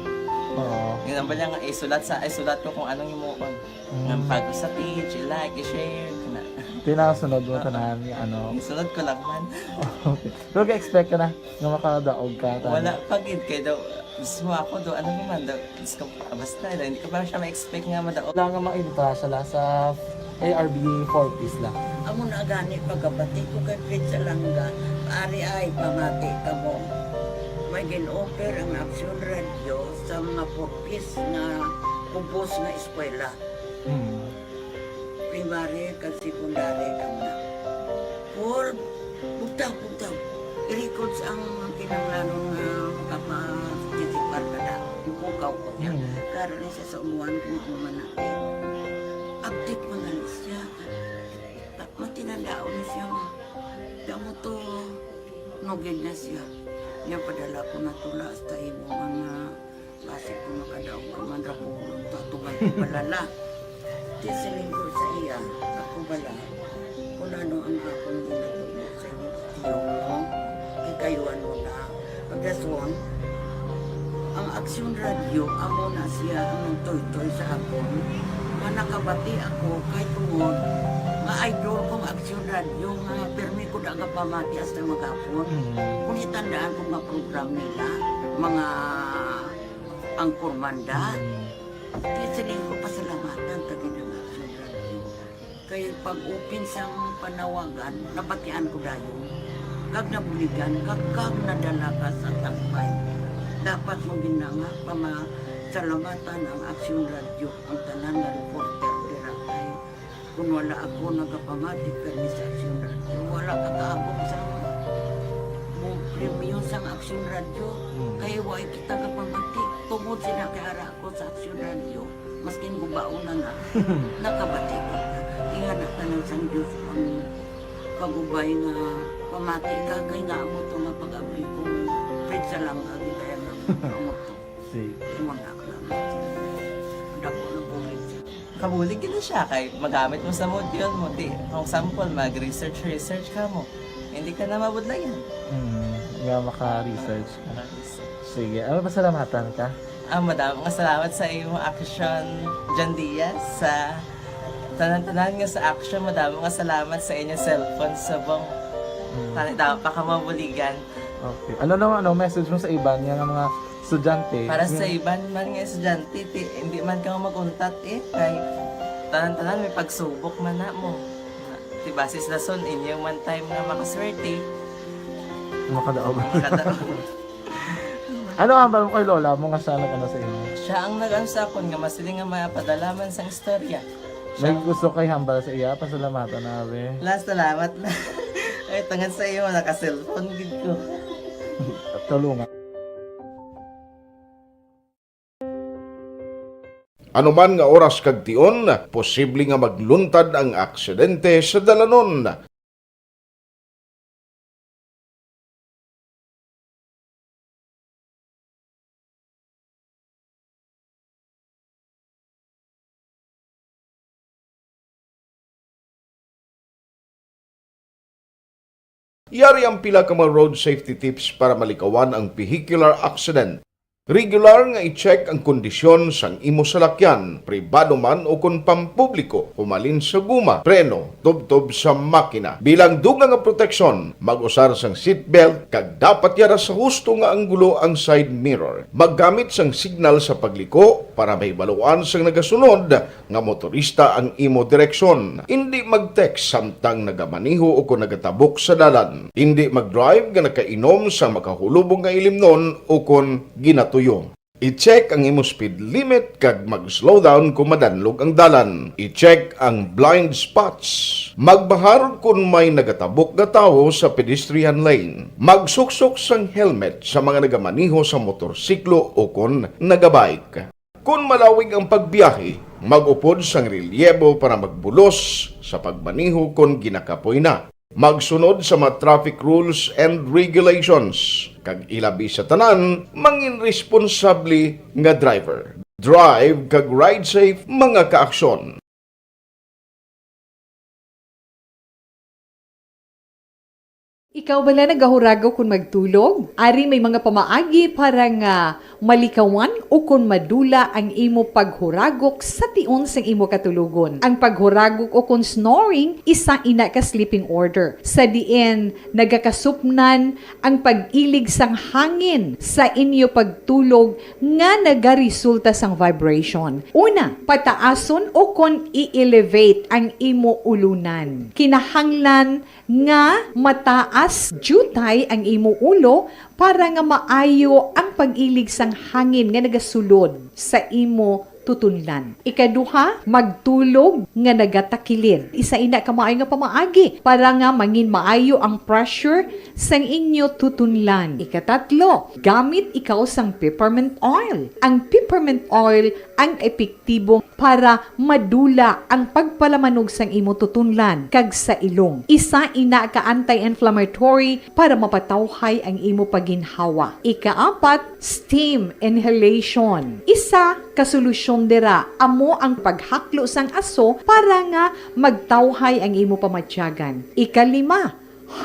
Oo. Yun ang bala nga isulat ko kung anong imuon. Ang pag sa page, i-like, i-share. Pinasunod mo tanan yung ano. Isunod ko lang man. Okay. Pero ka-expect ka na nga makadaog ka. Wala pagid kay daw. Gusto mo ako do ano naman daw. Basta hindi ko parang siya ma-expect nga madaog. Wala nga makinta siya sa ARB 4 piece lang. Amo na gani pagkabati ko kay Fritz Alanga, ari ay pamati ka mo. May gin-offer ang Action Radio sa mga purpose na kubos na eskwela. Primary kag secondary ka na. For butaw. I-record ang kinanglanon nga makapag-tisipar ka na. Ipukaw ko niya. Karoon niya sa umuan kung kumanaki. Update mo na siya. Matinandao na siya. Damo to, nogin na siya. Yan padala ko na tula sa imo mga base ko nakadaog ka man rapulong tatugan ko balala. Tisiling ko sa iya, ako bala. Kung ano ang akong ginatulog sa inyo, tiyo mo, kayo ano na. Pagdason, ang Action Radio, amo na siya ang toy-toy sa akon. Manakabati ako kay tungod nga idol kong Action Radio nga permi ko daga pamati hasta magapon. Kung itandaan ko nga program nila, mga angkor manda, tisiling ko pasalamatan tagin ang Action Radio. Kaya pag-open siyang panawagan, nabatian ko dayon. Kag nabuligan, kag nadala ka sa tagbay. Dapat mong ginanga pamasalamatan ang Action Radio, ang tanan na reporter dirakay. Kung wala ako nagapamati permi sa Action Radio, wala ka kaabot sa premium sa Action Radio. Kaya wala kita kapamati. Tungod sinakihara ako sa Action Radio, maskin gubaon na nakabati ko. Ingat na ng San Diyos ang pagubay nga pamati ka kay nga mo ito nga pag-abri kong pizza lang agi kaya nga mo ito. Imunak lang. Dako na bulit siya. Kabulig na siya kay magamit mo sa module mo. Di, kung sample, mag-research ka mo. Hindi ka na mabudlayan. Nga maka-research ka. Sige, ano pasalamatan ka? Madam, salamat sa iyong action, John Diaz, sa tanan-tanan nga sa action. Madam, salamat sa inyong cellphone sa bong dapat pa ka mabuligan. Okay. Ano naman, message mo sa iba niya ng mga estudyante? Para sa iban man nga estudyante, hindi man ka maguntat kay tanan-tanan may pagsubok man na mo. Di basis lason, inyong one time nga makaswerte. Makadaog. Makadaog. Ano ang hambal mo kay Lola mo nga sana ka na sa inyo? Siya ang nag-ansakon nga masiling nga mapadalaman sa istorya. May gusto kay hambal sa iya, pasalamatan na be. Last salamat na. Ay, tangan sa iyo, naka-cellphone gid ko. At tulungan. Anuman nga oras kag tion, posible nga magluntad ang aksidente sa dalanon. Yari ang pila ka mga road safety tips para malikawan ang vehicular accident. Regular nga i-check ang kondisyon sang imo salakyan, pribado man o kung pampubliko, humalin sa guma, preno, tubtob sa makina. Bilang dugang nga proteksyon, mag-usar sang seatbelt, kag dapat yara sa husto nga anggulo ang side mirror. Maggamit sang signal sa pagliko para mahibaluan sang nagasunod nga motorista ang imo direksyon. Hindi mag-text samtang nagamaniho o kung nagatabok sa dalan. Hindi mag-drive nga nakainom sa makahulubong nga ilimnon o kung ginato I-check ang imo speed limit kag mag-slow down kung madanlog ang dalan. I-check ang blind spots. Magbahar kung may nagatabok na tao sa pedestrian lane. Magsuksok sang helmet sa mga nagamaniho sa motorsiklo o kung nagabike. Kung malawig ang pagbiyahe, mag-upod sang relyebo para magbulos sa pagmaniho kung ginakapoy na. Magsunod sa mga traffic rules and regulations. Kag ilabi sa tanan, mangin responsable nga driver. Drive kag ride safe mga kaaksyon. Ikaw bala nagahuragaw kung magtulog? Ari may mga pamaagi para nga malikawan o kung madula ang imo paghuragok sa tion sang imo katulugon. Ang paghuragok o kung snoring, isa ina ka sleeping order. Sa diin, nagakasupnan ang pag-ilig sang hangin sa inyo pagtulog nga nagaresulta sang vibration. Una, pataason o kung i-elevate ang imo ulunan. Kinahanglan nga mataas jutay ang imo ulo para nga maayo ang pag-ilig sang hangin nga nagasulod sa imo tutunlan. Ikaduha, magtulog nga nagatakilid. Isa ina ka maayo nga pamaagi para nga mangin maayo ang pressure sang inyo tutunlan. Ikatatlo, gamit ikaw sang peppermint oil. Ang peppermint oil ang epektibo para madula ang pagpalamanog sang imo tutunlan kag sa ilong. Isa ina ka anti-inflammatory para mapatawhay ang imo paginhawa. Ikaapat, steam inhalation. Isa ka solusyon dira amo ang paghaklo sang aso para nga magtawhay ang imo pamatyagan. Ikalima,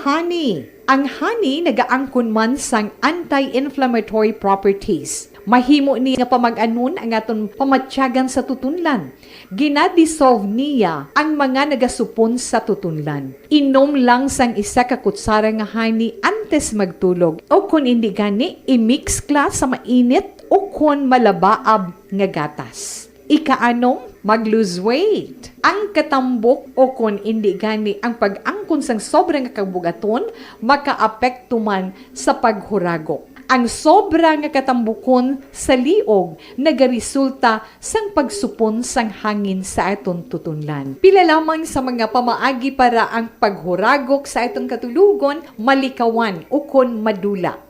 honey. Ang honey nagaangkon man sang anti-inflammatory properties. Mahimo ni nga pamag-anon ang aton pamatyagan sa tutunlan. Ginadissolve niya ang mga nagasupon sa tutunlan. Inom lang sang isa ka kutsara nga honey antes magtulog. O kung hindi gani, i-mix kla sa mainit o kung malabaab nga gatas. Ikaanong, mag-lose weight. Ang katambok o kung hindi gani ang pag-angkon sang sobrang kabugaton, makaapekto man sa paghuragok. Ang sobra nga katambukon sa liog nagaresulta sang pagsupon sang hangin sa aton tutunlan. Pila lamang sa mga pamaagi para ang paghuragok sa aton katulugon malikawan o kon madula.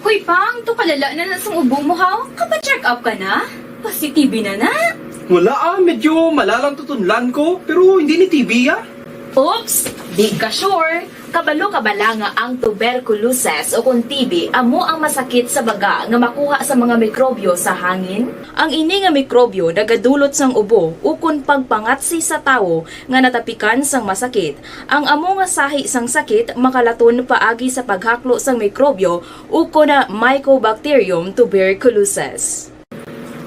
Hoy pang, to kalala na sang ubo mo ha? Kapa-check up ka na? Positibe na na? Wala medyo malalang tutunlan ko, pero hindi ni TB Oops! Di ka sure? Kabalo kabala nga ang tuberculosis o kung TB amo ang masakit sa baga nga makuha sa mga mikrobyo sa hangin. Ang ini nga mikrobyo nagadulot sang ubo o kung pagpangatsi sa tawo nga natapikan sang masakit. Ang amo nga sahi sang sakit makalaton paagi sa paghaklo sang mikrobyo o kung na Mycobacterium tuberculosis.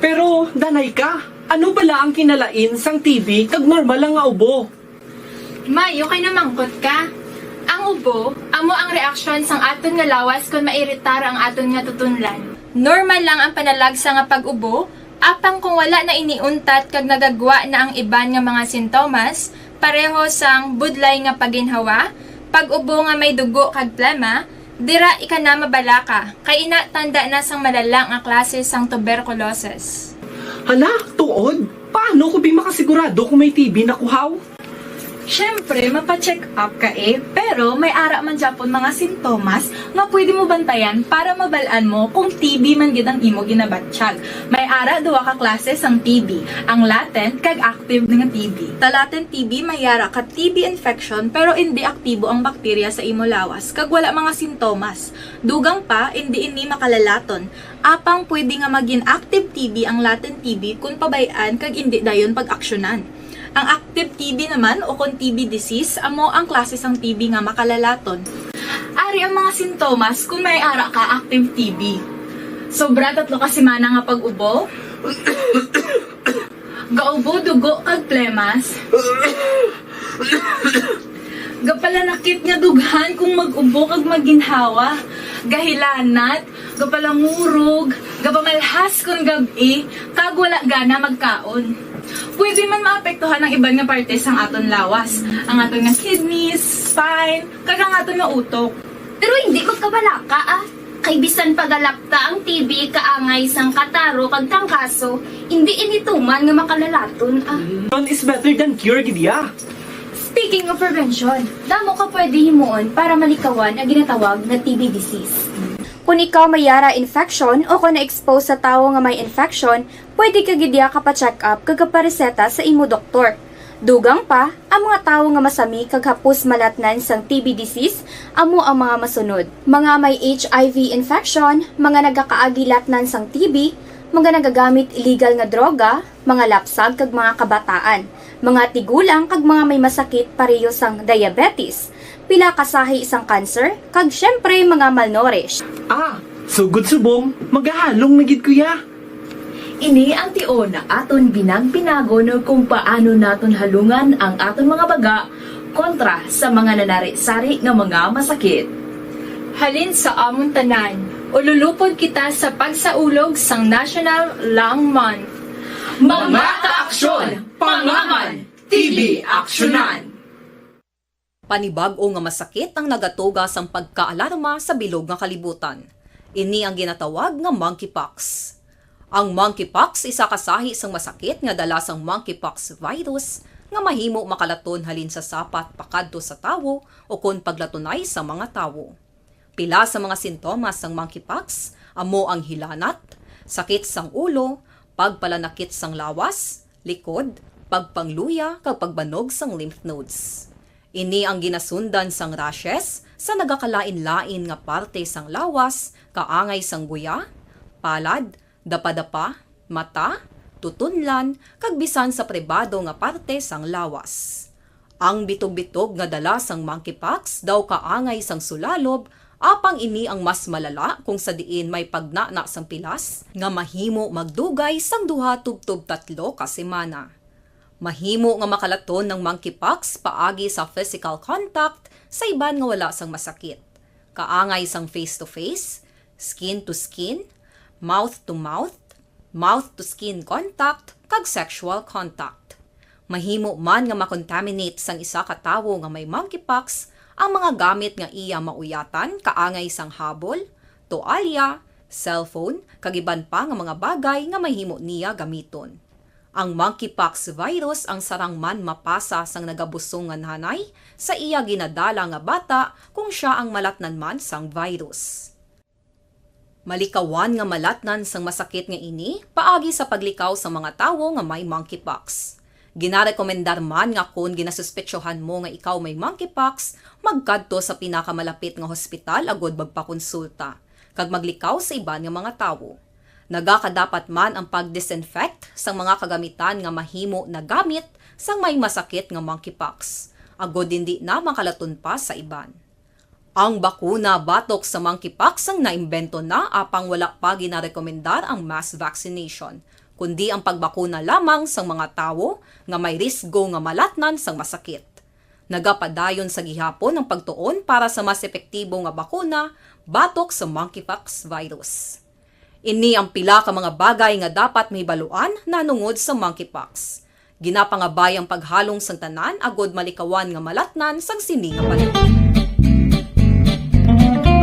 Pero, danay ka, ano bala ang kinalain sang TB kag normal lang nga ubo? Mayo kay namangkot ka. Ang ubo, amo ang reaksyon sang aton nga lawas kung mairitar ang aton nga tutunlan. Normal lang ang panalagsa nga pag-ubo, Apang kung wala na iniuntat kag nagagwa na ang iban nga mga sintomas, pareho sang budlay nga paginhawa, pag-ubo nga may dugo kag plema, dira ika na mabalaka, kay ina tanda na sang malala nga klase sang tuberculosis. Hala, tuod? Paano ko makasigurado kung may TB na kuhaw? Siyempre, mapacheck up ka pero may ara man Japon mga sintomas nga pwede mo bantayan para mabalaan mo kung TB man gid ang imo ginabatsyag. May ara duwa ka klase sang TB, ang latent kag active nga TB. Ta latent TB may ara ka TB infection pero hindi aktibo ang bakterya sa imo lawas kag wala mga sintomas. Dugang pa hindi ini makalalaton. Apang pwede nga maging active TB ang latent TB kung pabayaan kag hindi dayon pag-aksyonan. Ang active TB naman o kung TB disease, amo ang klase sang TB nga makalalaton. Ari ang mga sintomas kung may ara ka active TB. Sobra 3 ka semana nga pag-ubo, gaubo, dugo, kag plemas, gapalanakit nga dughan kung mag-ubo kag maginhawa, gahilanat, gapalangurog, gapamalhas kung gabi, kag wala gana magkaon. Pwede man maapektuhan ang iban nga parte sang aton lawas, ang aton nga kidneys, spine, kag ang aton nga utok. Pero hindi magkabalaka Kay bisan pagalakta ang TB kaangay sang kataro kag tangkaso, hindi inituman nga makalalaton None is better than cure, gidya. Speaking of prevention, damo ka pwede himuon para malikawan ang ginatawag na TB disease. Kung ikaw may yara infection o kung na-expose sa tao nga may infection, pwede ka gidya ka pa-check up kag pareseta sa imo doktor. Dugang pa, ang mga tao nga masami kag hapos malatnan sang TB disease, amo ang mga masunod. Mga may HIV infection, mga nagakaagilatnan sang TB, mga nagagamit illegal nga droga, mga lapsag kag mga kabataan, mga tigulang kag mga may masakit pareho sang diabetes, pila kasahi isang cancer, kag syempre mga malnourished. Sugod subong, magahalong nagid kuya. Ini ang tion na aton binag-binagon kung paano naton halungan ang aton mga baga kontra sa mga nanari-sari nga mga masakit. Halin sa amon tanan, ululupod kita sa pagsaulog sang National Lung Month. Mga kaaksyon, pangaman, TB aksyonan. Panibag-o nga masakit ang nagatuga sang pagkaalarma sa bilog nga kalibutan. Ini ang ginatawag nga monkeypox. Ang monkeypox isa kasahi sang masakit nga dala sang monkeypox virus nga mahimo makalaton halin sa sapat pakadto sa tawo o kon paglatunay sa mga tawo. Pila sa mga sintomas sang monkeypox amo ang hilanat, sakit sang ulo, pagpalanakit sang lawas, likod, pagpangluya kag pagbanog sang lymph nodes. Ini ang ginasundan sang rashes sa nagakalain-lain nga parte sang lawas, kaangay sang guya, palad, dapadapa, mata, tutunlan, kag bisan sa pribado nga parte sang lawas. Ang bitog-bitog nga dala sang monkeypox daw kaangay sang sulalob, apang ini ang mas malala kung sa diin may pagnana sang pilas nga mahimo magdugay sang 2 tubtob 3 ka semana. Mahimo nga makalaton ng monkeypox paagi sa physical contact sa iban nga wala sang masakit. Kaangay sang face-to-face, skin-to-skin, mouth-to-mouth, mouth-to-skin contact, kag sexual contact. Mahimo man nga makontaminate sang isa ka tawo nga may monkeypox ang mga gamit nga iya mauyatan kaangay sang habol, toalya, cellphone, kag iban pa nga mga bagay nga mahimo niya gamiton. Ang monkeypox virus ang sarang man mapasa sang nagabusong nga nanay sa iya ginadala nga bata kung siya ang malatnan man sang virus. Malikawan nga malatnan sang masakit nga ini paagi sa paglikaw sa mga tawo nga may monkeypox. Ginarekomendar man nga kung ginasuspetsyohan mo nga ikaw may monkeypox, magkadto sa pinakamalapit nga hospital agod magpakonsulta, kag maglikaw sa iban nga mga tawo. Nagakadapat man ang pag-disinfect sa mga kagamitan nga mahimo na gamit sang may masakit nga monkeypox, agod hindi na makalaton pa sa iban. Ang bakuna batok sa monkeypox ang naimbento na apang wala pa ginarekomendar ang mass vaccination, kundi ang pagbakuna lamang sa mga tawo nga may risgo nga malatnan sang masakit. Nagapadayon sa gihapon ang pagtuon para sa mas epektibo nga bakuna batok sa monkeypox virus. Ini ang pila ka mga bagay nga dapat mahibaluan nanungod sa monkeypox. Ginapangabay ang paghalong sang tanan agod malikawan nga malatnan sang sini nga panahon.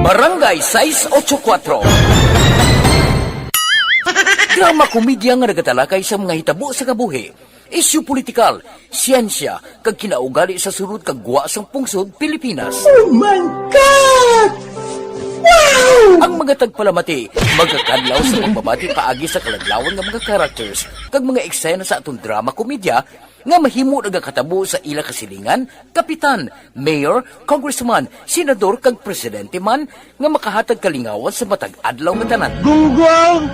Barangay 684. Drama komedya nga nagatalakay sa mga hitabo sa kabuhi, isyu politikal, siyensya, kag kinaugali sa surut kag guwa sang pungsod Pilipinas. Oh my God! Wow! Ang mga tagpalamati, magkakadlaw sa pagbabati paagi sa kalaglawan ng mga characters kag mga eksena sa atong drama komedya nga mahimo nagakatabo sa ila kasilingan, kapitan, mayor, congressman, senador kag presidente man nga makahatag kalingawan sa matag adlaw nga tanan. Gunggong!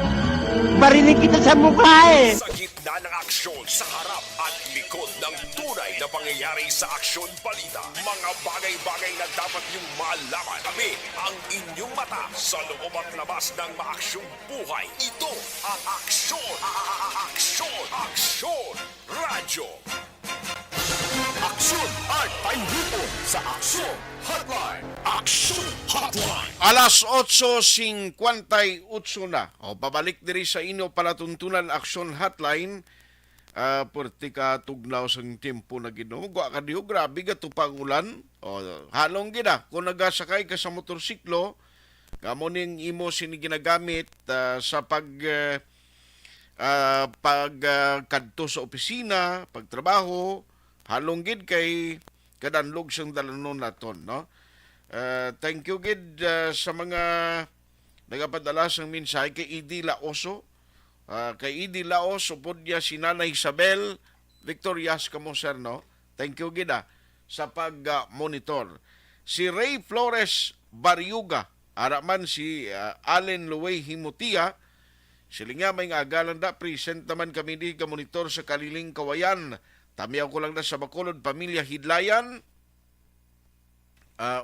Barinig kita sa mukha eh! Sa gitna ng aksyon, sa harap at likod ng tunay na pangyayari sa aksyon balita, mga bagay-bagay na dapat niyong malaman. Kami ang inyong mata sa loob at labas ng maaksyong buhay. Ito ang aksyon! Aksyon! Radyo! Aksyon at pahihipon sa Aksyon Hotline! Aksyon Hotline! Alas 8:58 na. Pabalik diri sa inyo palatuntunan Aksyon Hotline. Purti ka tugnaw sang tempo na Ginoo. Wa ka diyo, grabe ka pangulan. Halong gina, kung nagasakay ka sa motorsiklo, kamo ning imo sini ginagamit sa pagkadto sa opisina, pagtrabaho, halong gid kay kadanlog siyang dalanon naton, no? Thank you gid sa mga nagapadala sang mensahe kay Idi Laoso. Kay Idi Laoso pod niya si Nanay Isabel Victorias kamo sir, no? Thank you gid sa pag-monitor. Si Ray Flores Bariuga, araman si Allen Luway Himutia, sila nga may agalan da, present naman kami di ka-monitor sa Kaliling Kawayan. Tamiyaw ko lang na sa Bacolod, Pamilya Hidlayan.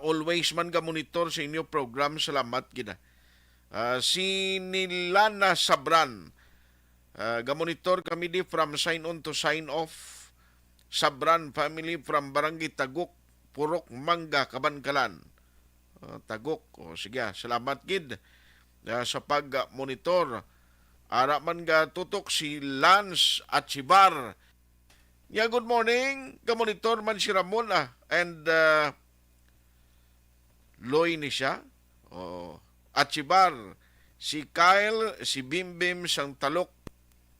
Always man ka-monitor sa inyo program, salamat gina. Si Nilana Sabran, ga-monitor kami di from sign on to sign off. Sabran family from Barangay Tagok, Purok Mangga, Kabankalan. Tagok, sige, salamat gid sa pag-monitor. Ara man ga tutok si Lance Achibar. Yeah, good morning. Ka-monitor man si Ramon and Loy ni siya. Achibar. Si Kyle, si Bimbim sang Talok.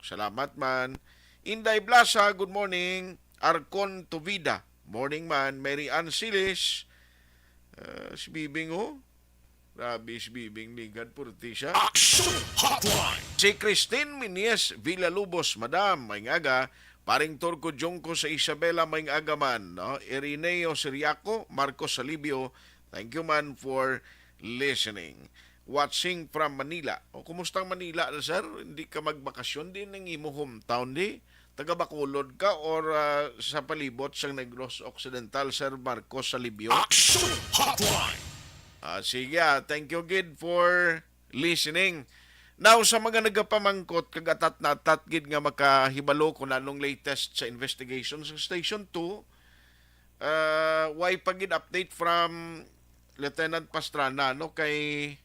Salamat man. Inday Blasa, good morning. Arcon Tuvida. Morning man. Mary Ann Silis. Si Bibing Grabe si Bibing Ligad Purti siya. Action Hotline! Si Christine Minies Villalubos, Madam, may ngaga. Paring Torco Jongko sa Isabela, may ngaga man. No? Irineo Siriaco, Marcos Salibio, thank you man for listening. Watching from Manila. Kumustang Manila, sir? Hindi ka magbakasyon din ng imo hometown di? Taga Bacolod ka or sa palibot sa Negros Occidental, Sir Marcos Salibio? Action Hotline! Sige, thank you gid for listening. Now, sa mga nagapamangkot, kagatat na tatgid nga makahibalo kung anong latest sa investigation sa Station 2, why pagid update from Lieutenant Pastrana, no? Kay,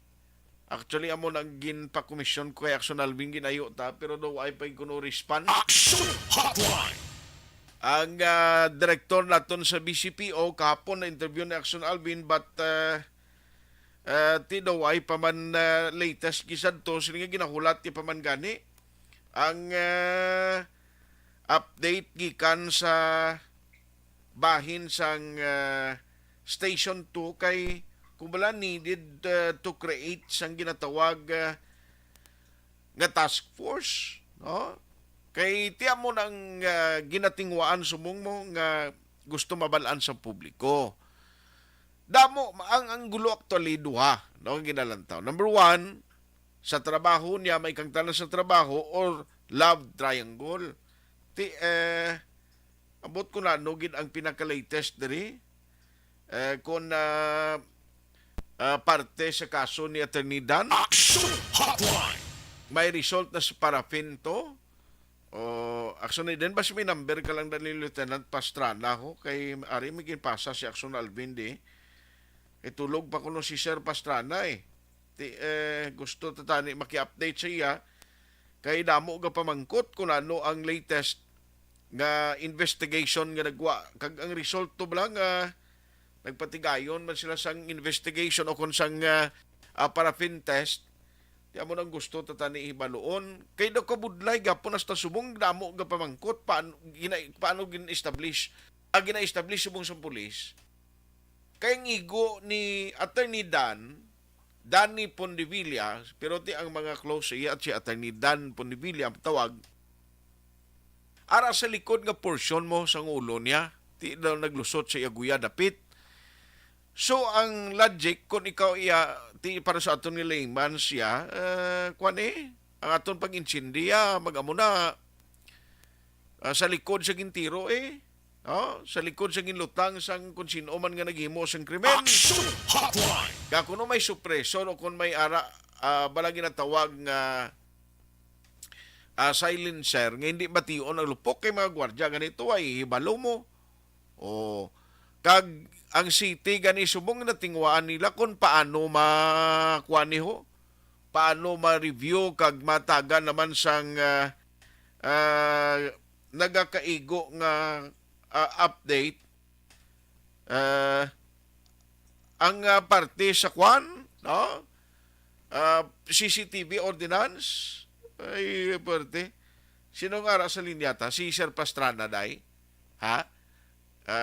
actually, amo nang ginpa-commission ko kay Action Alvin ginayo ta, pero daw ay pag kuno respond. Action Hotline! Ang director naton sa BCPO, kahapon na interview ni Action Alvin, but tidaw ay paman latest gisad to sila nga ginahulat ti paman gani ang update gikan sa bahin sang Station 2 kay kumbalan needed to create sang ginatawag nga task force, no? Kay tiya mo nang ginatingwaan sumong mo nga gusto mabalaan sa publiko. Damo, ang gulo actually duha, no, ang ginalantaw. Number 1, sa trabaho niya, may kang tanan sa trabaho or love triangle. Abot ko na, nugin ang pinaka-latest diri. Kung parte sa kaso ni Attorney Dan. Action Hotline! May result na sa paraffin to. Actually, din ba may number ka lang dali Lieutenant Pastrana ho? Kay ari may ginpasa si Action Alvin di. Itulog pa kuno si Sir Pastrana gusto tatani maki-update sa iya kay damo ga pamangkot kung ano ang latest nga investigation nga nagwa kag ang result to lang nagpatigayon man sila sang investigation o kung sang paraffin test. Di mo nang gusto tatani ibaluon. Kay daw kabudlay gapon hasta subong damo ga pamangkot paano gin-establish gina-establish subong sa pulis. Kay ngigo ni Attorney Danny Pondevilla, pero ti ang mga close iya at si Attorney Dan Pondevilla tawag ara sa likod nga portion mo sang ulo niya, ti daw naglusot sa iyaguya dapit. So ang logic kung ikaw iya ti para sa aton ni layman siya ang aton pag-insindiya magamo na sa likod sa gintiro sa likod sa ginlutang sang kung sino man nga naghimo sang krimen. Ga kuno may suppression o kung may ara balagi na tawag nga silencer nga hindi bation ang lupok kay mga gwardiya ganito ay hibalo mo. O kag ang city gani subong na tingwaan nila kung paano makuha ho, paano ma-review kag mataga naman sang nagakaigo nga update ang parte sa kwan CCTV ordinance ay parte sino nga sa linyata si Sir Pastrana day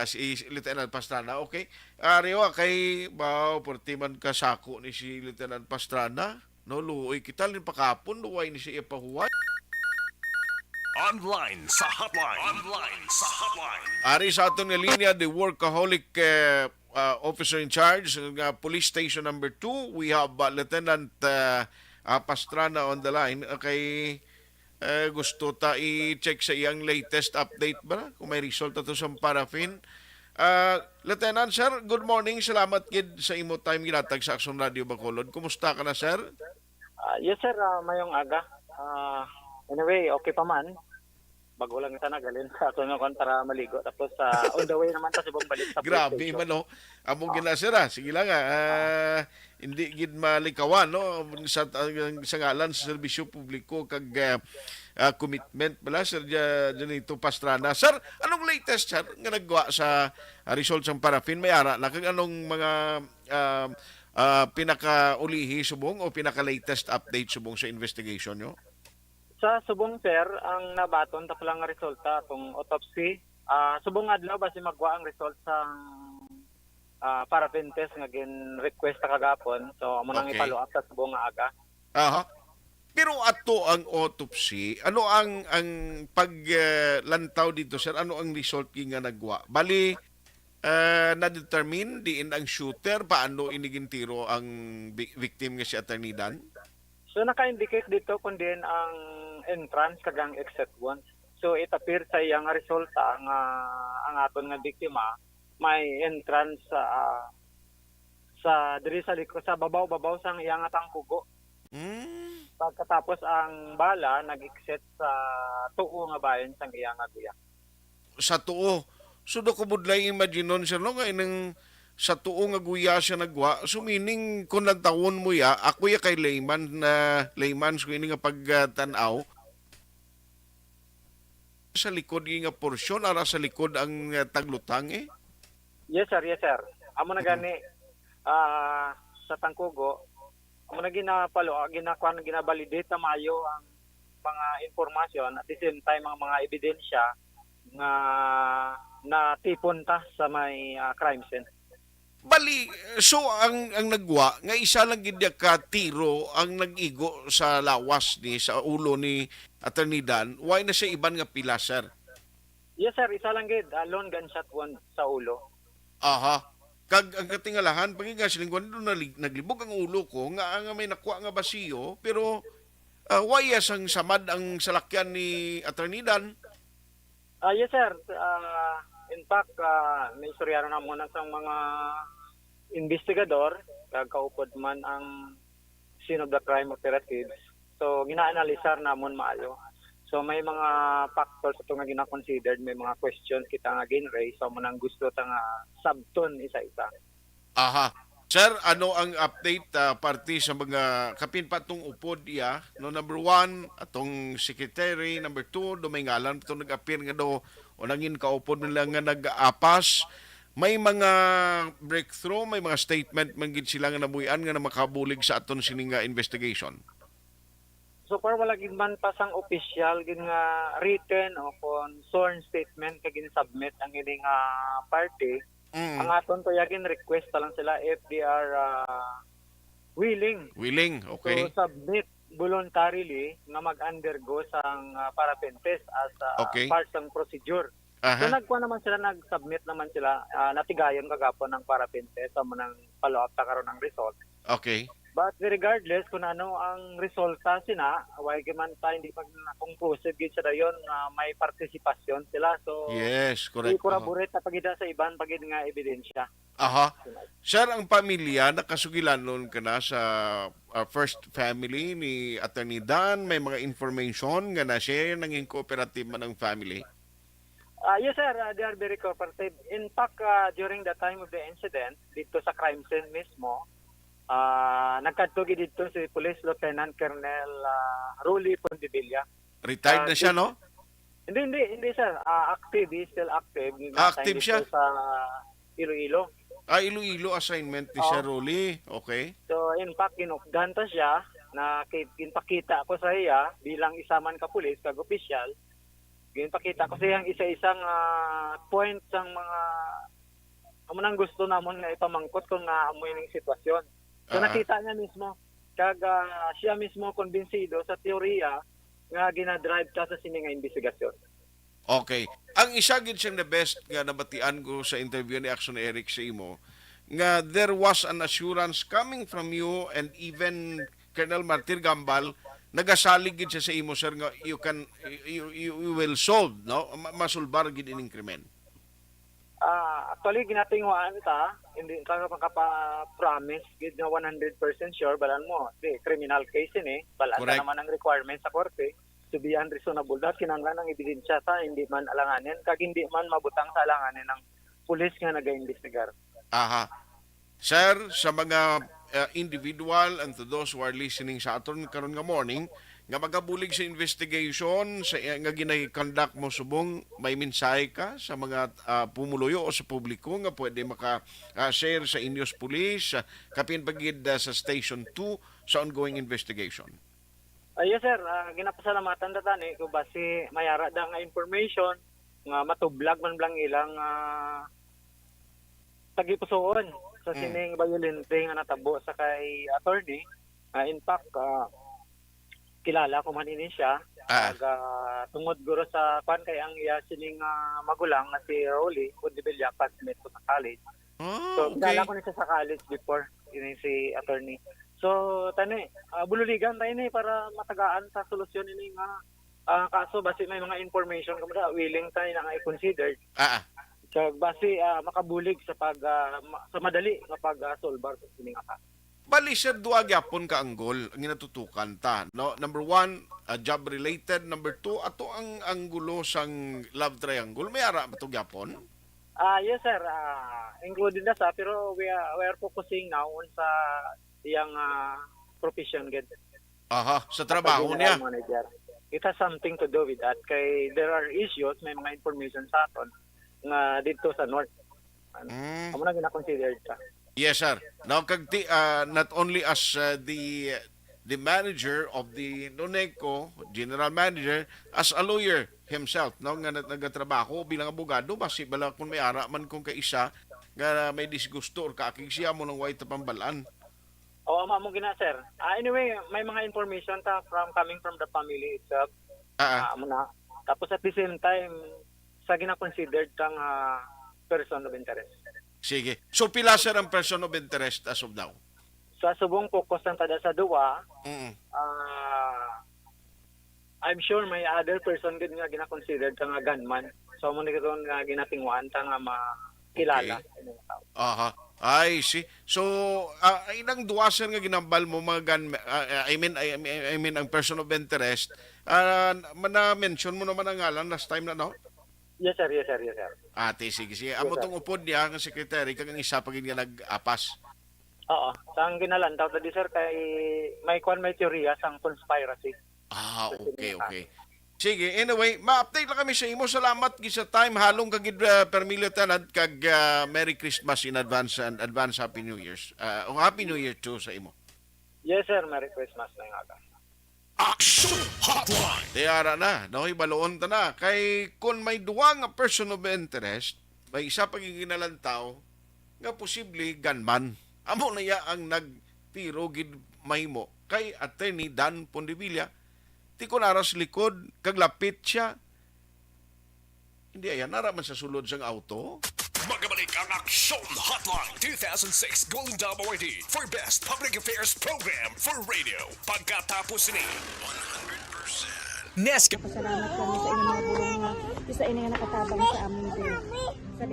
si Lieutenant Pastrana, okay. Ariwa kay porti man kasako ni si Lieutenant Pastrana, no luoy kita lin pakapon luway ni siya pahuway. Online sa hotline. Ari sa aton nga linya the workaholic officer in charge police station number 2, we have Lieutenant Pastrana on the line. Okay. Gusto ta i-check sa iyang latest update ba kung may result to sa paraffin. Lieutenant, sir, good morning. Salamat gid sa imo time ginatag sa Action Radio Bacolod. Kumusta ka na, sir? Yes, sir. Mayong aga. Anyway, okay pa man. Bago lang sana galin sa ato nga para maligo. Tapos on the way naman ta subong balik sa Grabe man, no? Among gina, sir, sige lang hindi gid malikawan no sa ngalan sa serbisyo publiko kag commitment bala sir Janito Pastrana. Sir, anong latest sir nga nagwa sa result sa paraffin may ara na kag anong mga pinaka-ulihi subong o pinaka-latest update subong sa investigation nyo? Sa subong sir, ang nabaton ta lang nga resulta atong autopsy. Subong adlaw basi magwa ang result sa paraffin test nga gin-request ta kagapon. So amo nang i-follow up sa subong nga aga. Aha. Pero ato ang autopsy, ano ang paglantaw dito sir? Ano ang result nga nagwa? Bali na-determine diin ang shooter paano inigintiro ang victim nga si Attorney Dan? So naka-indicate dito kung din ang entrance kag ang exit one. So it appears sa iyang resulta nga ang aton nga biktima may entrance sa diri sa liko sa babaw sang iyang tangkugo. Pagkatapos ang bala nag-exit sa tuo nga bayan sang iyang aguya. Sa tuo. So do ko budlay imagine sir no nga inang sa tuo nga guya siya nagwa. So meaning kung nagtawon mo ya, ako ya kay layman so ini nga pagtanaw sa likod nga porsyon ara sa likod ang taglutang Yes sir. Amo na gani sa tangkugo amo na ginabalidate na mayo ang mga informasyon at the same time ang mga ebidensya nga natipon ta sa may crime scene. Bali, so ang nagwa nga isa lang gid ka tiro ang nag-igo sa lawas ni sa ulo ni Attorney Dan. Why na siya iban nga pila, sir? Yes sir, isa lang gid lone gunshot wound sa ulo. Aha. Kag ang katingalahan pagka silingwan doon naglibog ang ulo ko nga may nakuha nga basiyo pero why sang samad ang salakyan ni Attorney Dan? Yes sir. In fact, may istoryano na muna sa mga investigador, kaupod man ang scene of the crime operatives. So, gina-analysar namon maayo. So, may mga factors ito nga gina-considered, may mga questions kita nga gin-raise. So, munang gusto ta nga sabton isa-isa. Aha. Sir, ano ang update party sa mga kapin pa itong upod iya? No, number 1, atong secretary. Number 2, dumay ngalan itong nag-appear nga do o nangin kaupod nila nga nag-apas. May mga breakthrough, may mga statement man gid sila nga nabuyan nga na makabulig sa aton sining investigation. So far wala gid man pa sang official gid nga written o kon sworn statement kag submit ang ining party. Ang aton to yagin request pa lang sila if they are willing. Willing, okay. To submit voluntarily nga mag-undergo sang paraffin test as part ng procedure. So nagkuha naman sila, nag-submit naman sila, natigayon kagapon ng paraffin test sa manang follow-up ta karon ng result. Okay. But regardless kung ano ang resulta sina, why man ta hindi pag conclusive gid sa dayon may partisipasyon sila. So yes, correct. I-corroborate ta pagida sa iban pagid nga ebidensya. Aha. Sir, ang pamilya nakasugilanon ka na sa first family ni Attorney Dan, may mga information nga na share nanging cooperative man ang family. Yes sir, they are very cooperative. In fact, during the time of the incident dito sa crime scene mismo, nagkadto dito si Police Lieutenant Colonel Rolly Pondevilla. Retired na siya, no? Hindi sir. Active, he's still active. Active siya? Sa Iloilo. Iloilo assignment ni Sir Rolly. Okay. So in fact, kinukdan ta siya na kinpakita ko sa iya bilang isa man ka pulis, kag opisyal. Kinpakita ko sa iyang isa-isang point sang mga amunang gusto namon nga ipamangkot kung amoy ning sitwasyon. So nakita niya mismo, kag siya mismo konbinsido sa teorya nga ginadrive ka sa sini nga investigasyon. Okay. Ang isa gid siyang the best nga nabatian ko sa interview ni Action Eric sa imo, nga there was an assurance coming from you and even Colonel Martir Gambal, nagasalig gid siya sa imo, sir, nga you will solve, no? Masulbar gid ining krimen. Actually, ginatingwaan ta, hindi ka makapa-promise gid nga 100% sure, balan mo, criminal case ini, balan ta naman ang requirements sa korte, to be unreasonable, dahil kinanglan ng ebidensya ta, hindi man alanganin, kag hindi man mabutang sa alanganin ng pulis nga nag-iimbestigar. Aha. Sir, sa mga individual and to those who are listening sa aton karon nga morning, nga magabulig sa investigation sa nga ginay-conduct mo subong, may mensahe ka sa mga pumuluyo o sa publiko nga pwede maka-share sa inyos pulis, kapin pagid sa Station 2 sa ongoing investigation? Yes sir, ginapasalamatan datan kung basi mayara da nga information nga matublag man blang ilang tagipusoon sa sining violente nga natabo sa kay attorney. In fact, kilala ko man ini siya. Tungod guro sa kwan kay ang iya sining magulang na si Rolly Pondevilla, classmate ko sa college. So kilala ko ni siya sa college before ini si attorney. So tani bululigan tayo ni para matagaan sa solusyon ini nga kaso basi may mga information kamada willing tayo na nga i-consider. So basi makabulig sa sa madali nga pag-solve sa sining kaso. Bali sir, duwa gyapon ka anggol ang ginatutukan ta, no? Number 1, job related. Number 2, ato ang anggulo sang love triangle. May ara ba ito gyapon? Yes sir, included na sa, pero we are focusing now on sa iyang profession gid. Sa trabaho niya. Manager. It has something to do with that. Kay there are issues, may mga information sa aton nga dito sa north. Amo na gina-considered ka. Yes, sir. Now, not only as the manager of the NONECO, general manager, as a lawyer himself, no, nga nagatrabaho bilang abogado, basi bala kung may ara man kung kaisa nga may disgusto or kaakig siya mo ng white pambalaan. Oo, mo gina, sir. Anyway, may mga information ta coming from the family itself. Muna. Tapos at the same time, sa gina-considered kang person of interest. Sige. So, pila sir ang person of interest as of now? Sa subong focus ng tada sa duwa, I'm sure may other person din nga gina-considered ka nga gunman. So, mo nito nga ginatingwaan ta nga makilala. Okay. I see. So, inang duwa sir nga ginambal mo mga gun, I mean ang person of interest, na-mention mo naman ang ngalan last time na, no? Yes sir. Ate, sige. Amo tong upod niya ang secretary kag ang isa pagin nga nag-apas. Oo, sang ginalantaw tadi sir kay may teorya sang conspiracy. Okay. Sige, anyway, ma-update lang kami sa imo. Salamat sa time. Halong kagid permilyo tanad kag Merry Christmas in advance and advance Happy New Year's. Happy New Year too sa imo. Yes sir, Merry Christmas na nga. Action Hotline. Tiyara na, baloon ta na. Kay kung may duwa nga person of interest, may isa pang ginalantaw, nga posible gunman. Amo na ya ang nagtiro gid mahimo kay Attorney Dan Pondevilla. Ti ko naras likod, kaglapit siya. Hindi ayan, naraman sa sulod sang auto. Magabalik ang Action Hotline 2006 Golden Dome Award for Best Public Affairs Program for Radio. Pagkatapos ni 100%. Nesca. Pasalamat kami sa inyong mga bulong na isa ini nga nakatabang sa amin din. Sa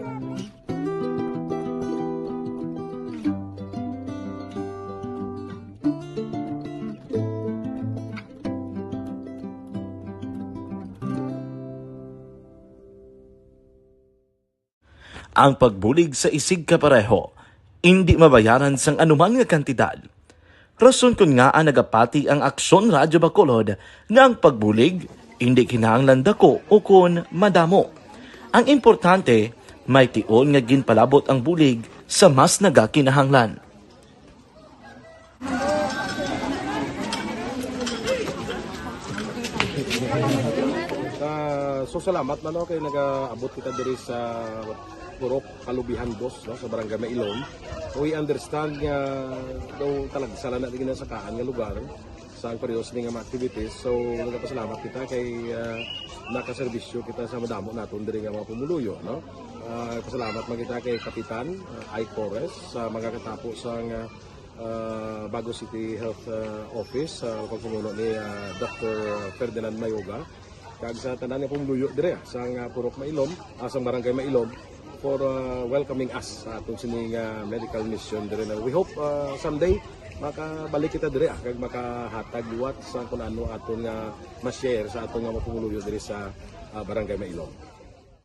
Ang pagbulig sa isig kapareho, hindi mabayaran sang anuman nga kantidad. Rason kun nga ang nagapati ang Aksyon Radyo Bacolod nga ang pagbulig, hindi kinahanglan dako o kun madamo. Ang importante, may tion nga ginpalabot ang bulig sa mas nagakinahanglan. So salamat man kay nagaabot kita diri sa Purok Kalubihan 2 no, sa Barangay Mailom. So we understand nga daw talaga sala na din sa kaan nga lugar sa parehas ni nga mga activities. So nagapasalamat kita kay nakaserbisyo kita sa madamo naton diri nga mga pumuluyo no. Pasalamat man kita kay Kapitan I. Torres sa mga katapo sa Bago City Health Office sa pagpumuno ni Dr. Ferdinand Mayoga kag sa tanan nga pumuluyo dire sa Purok Mailom, sa Barangay Mailom for welcoming us sa atong sining medical mission dire. We hope someday makabalik kita dire kag makahatag liwat sa kung ano aton nga ma-share sa atong nga mapumuluyo dire sa Barangay Mailom.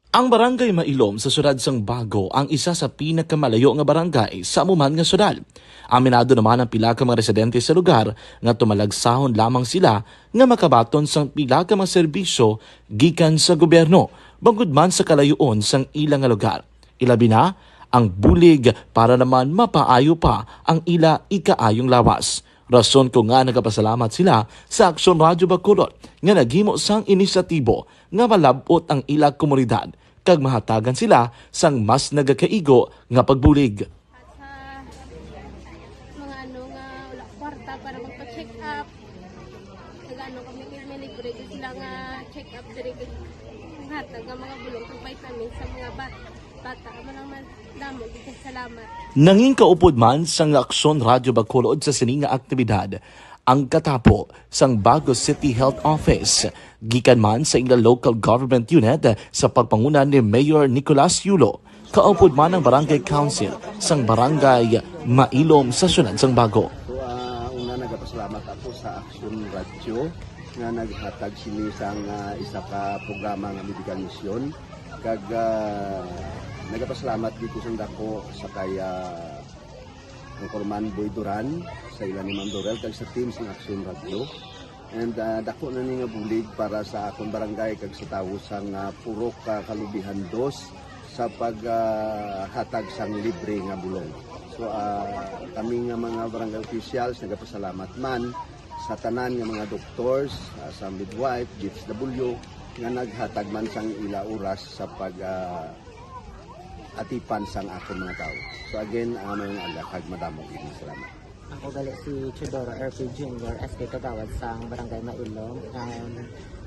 Ang Barangay Mailom sa syudad sang Bago ang isa sa pinakamalayo nga barangay sa amuman nga syudad. Aminado naman ang pila ka mga residente sa lugar nga tumalagsahon lamang sila nga makabaton sang pila ka mga serbisyo gikan sa gobyerno bangod man sa kalayuon sang ilang nga lugar. Ilabi na ang bulig para naman mapaayo pa ang ila ikaayong lawas. Rason ko nga nagapasalamat sila sa Aksyon Radyo Bacolod nga naghimo sang inisyatibo nga malabot ang ila komunidad kag mahatagan sila sang mas nagakaigo nga pagbulig. Mga ano nga wala kwarta para magpa-check up. Nagano kami libre sila nga check up dire hatag nga mga bulong kag vitamin sa mga bata mo naman damo dito salamat. Nanging kaupod man sang Aksyon Radyo Bacolod sa sining nga aktibidad ang katapo sang Bago City Health Office gikan man sa ilang local government unit sa pagpanguna ni Mayor Nicolas Yulo. Kaupod man ang Barangay Council sang Barangay Mailom sa syudad sang Bago. So una nagapasalamat ako sa Aksyon Radyo nga naghatag sini sang isa ka programa nga medical mission kag nagapasalamat dito sa dako sa kaya ang Corman Boy Duran sa ilan ni Ma'am Dorel kag sa team sa Aksyon Radio and dako na ni nga bulig para sa akong barangay kag sa tawo sang Purok Kalubihan 2 sa paghatag sang libre nga bulong. So kami nga mga barangay officials nagapasalamat man sa tanan nga mga doctors, sa midwife, DSW nga naghatag man sang ila oras sa atipan sang akong mga tao. So again, may alakag madamo din. Salamat. Ako gali si Chidoro RP Jr. SK Kagawad sang Barangay Mailom.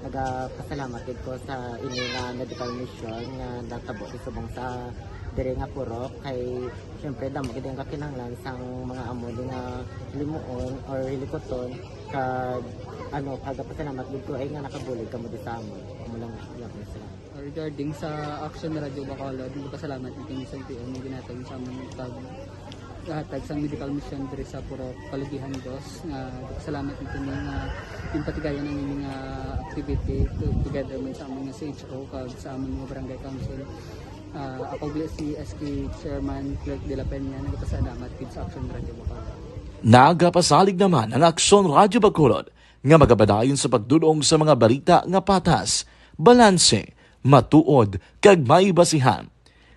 Nagapasalamat din ko sa ini nga medical mission nga natabo isubong sa diri nga Purok kay syempre damo gid ang kakinahanglan sang mga amo nga limuon or hilikoton kag pagapasalamat gid ko ay nga nakabulig kamo di sa amo. Amo lang sila. Regarding sa Aksyon Radyo Bacolod, pasalamat din sa LTO na ginatag sa aming paghatag sa medical mission diri sa Purok Kalubihan 2. Pasalamat din yung patigayan ng mga activity together with sa aming CHO kag sa aming mga barangay council. Ako si SK Chairman Clerk de la Peña nagpasalamat kid sa Action Radio Bacolod. Nagapasalig naman ang Aksyon Radyo Bacolod nga magabadayon sa pagdulong sa mga balita nga patas, balanse, matuod, kag may basihan.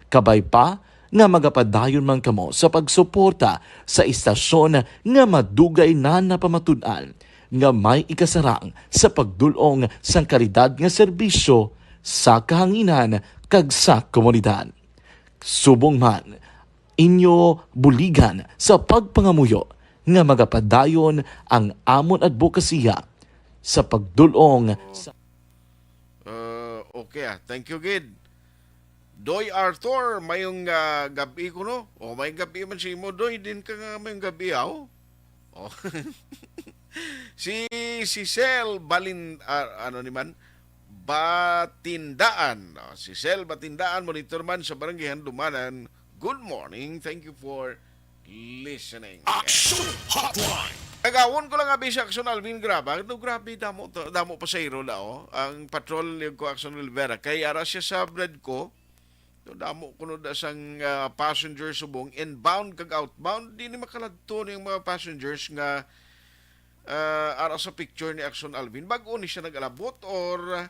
Kabay pa nga magapadayon man kamo sa pagsuporta sa istasyon nga madugay na napamatud-an nga may ikasarang sa pagdulong sang kalidad nga serbisyo sa kahanginan kag sa komunidad. Subong man, inyo buligan sa pagpangamuyo nga magapadayon ang amon advokasya sa pagdulong sa Okay thank you, Gid. Doy Arthur, mayong gabi ko no? O may gabi man si mo, Doy, din ka nga mayong gabi, aw? Oh. si Cel Batindaan. Si Cel Batindaan, monitor man sa Barangay Handumanan. Good morning. Thank you for listening. Action Hotline. Agawon ko lang abi sa Action Alvin Graba. No, grabe damo pa sa iro la ang patrol ni ko Action Rivera. Kay ara siya sa bread ko. Damo kuno da sang passenger subong inbound kag outbound di ni makaladto ning mga passengers nga ara sa picture ni Action Alvin. Bag-o ni siya nag-alabot or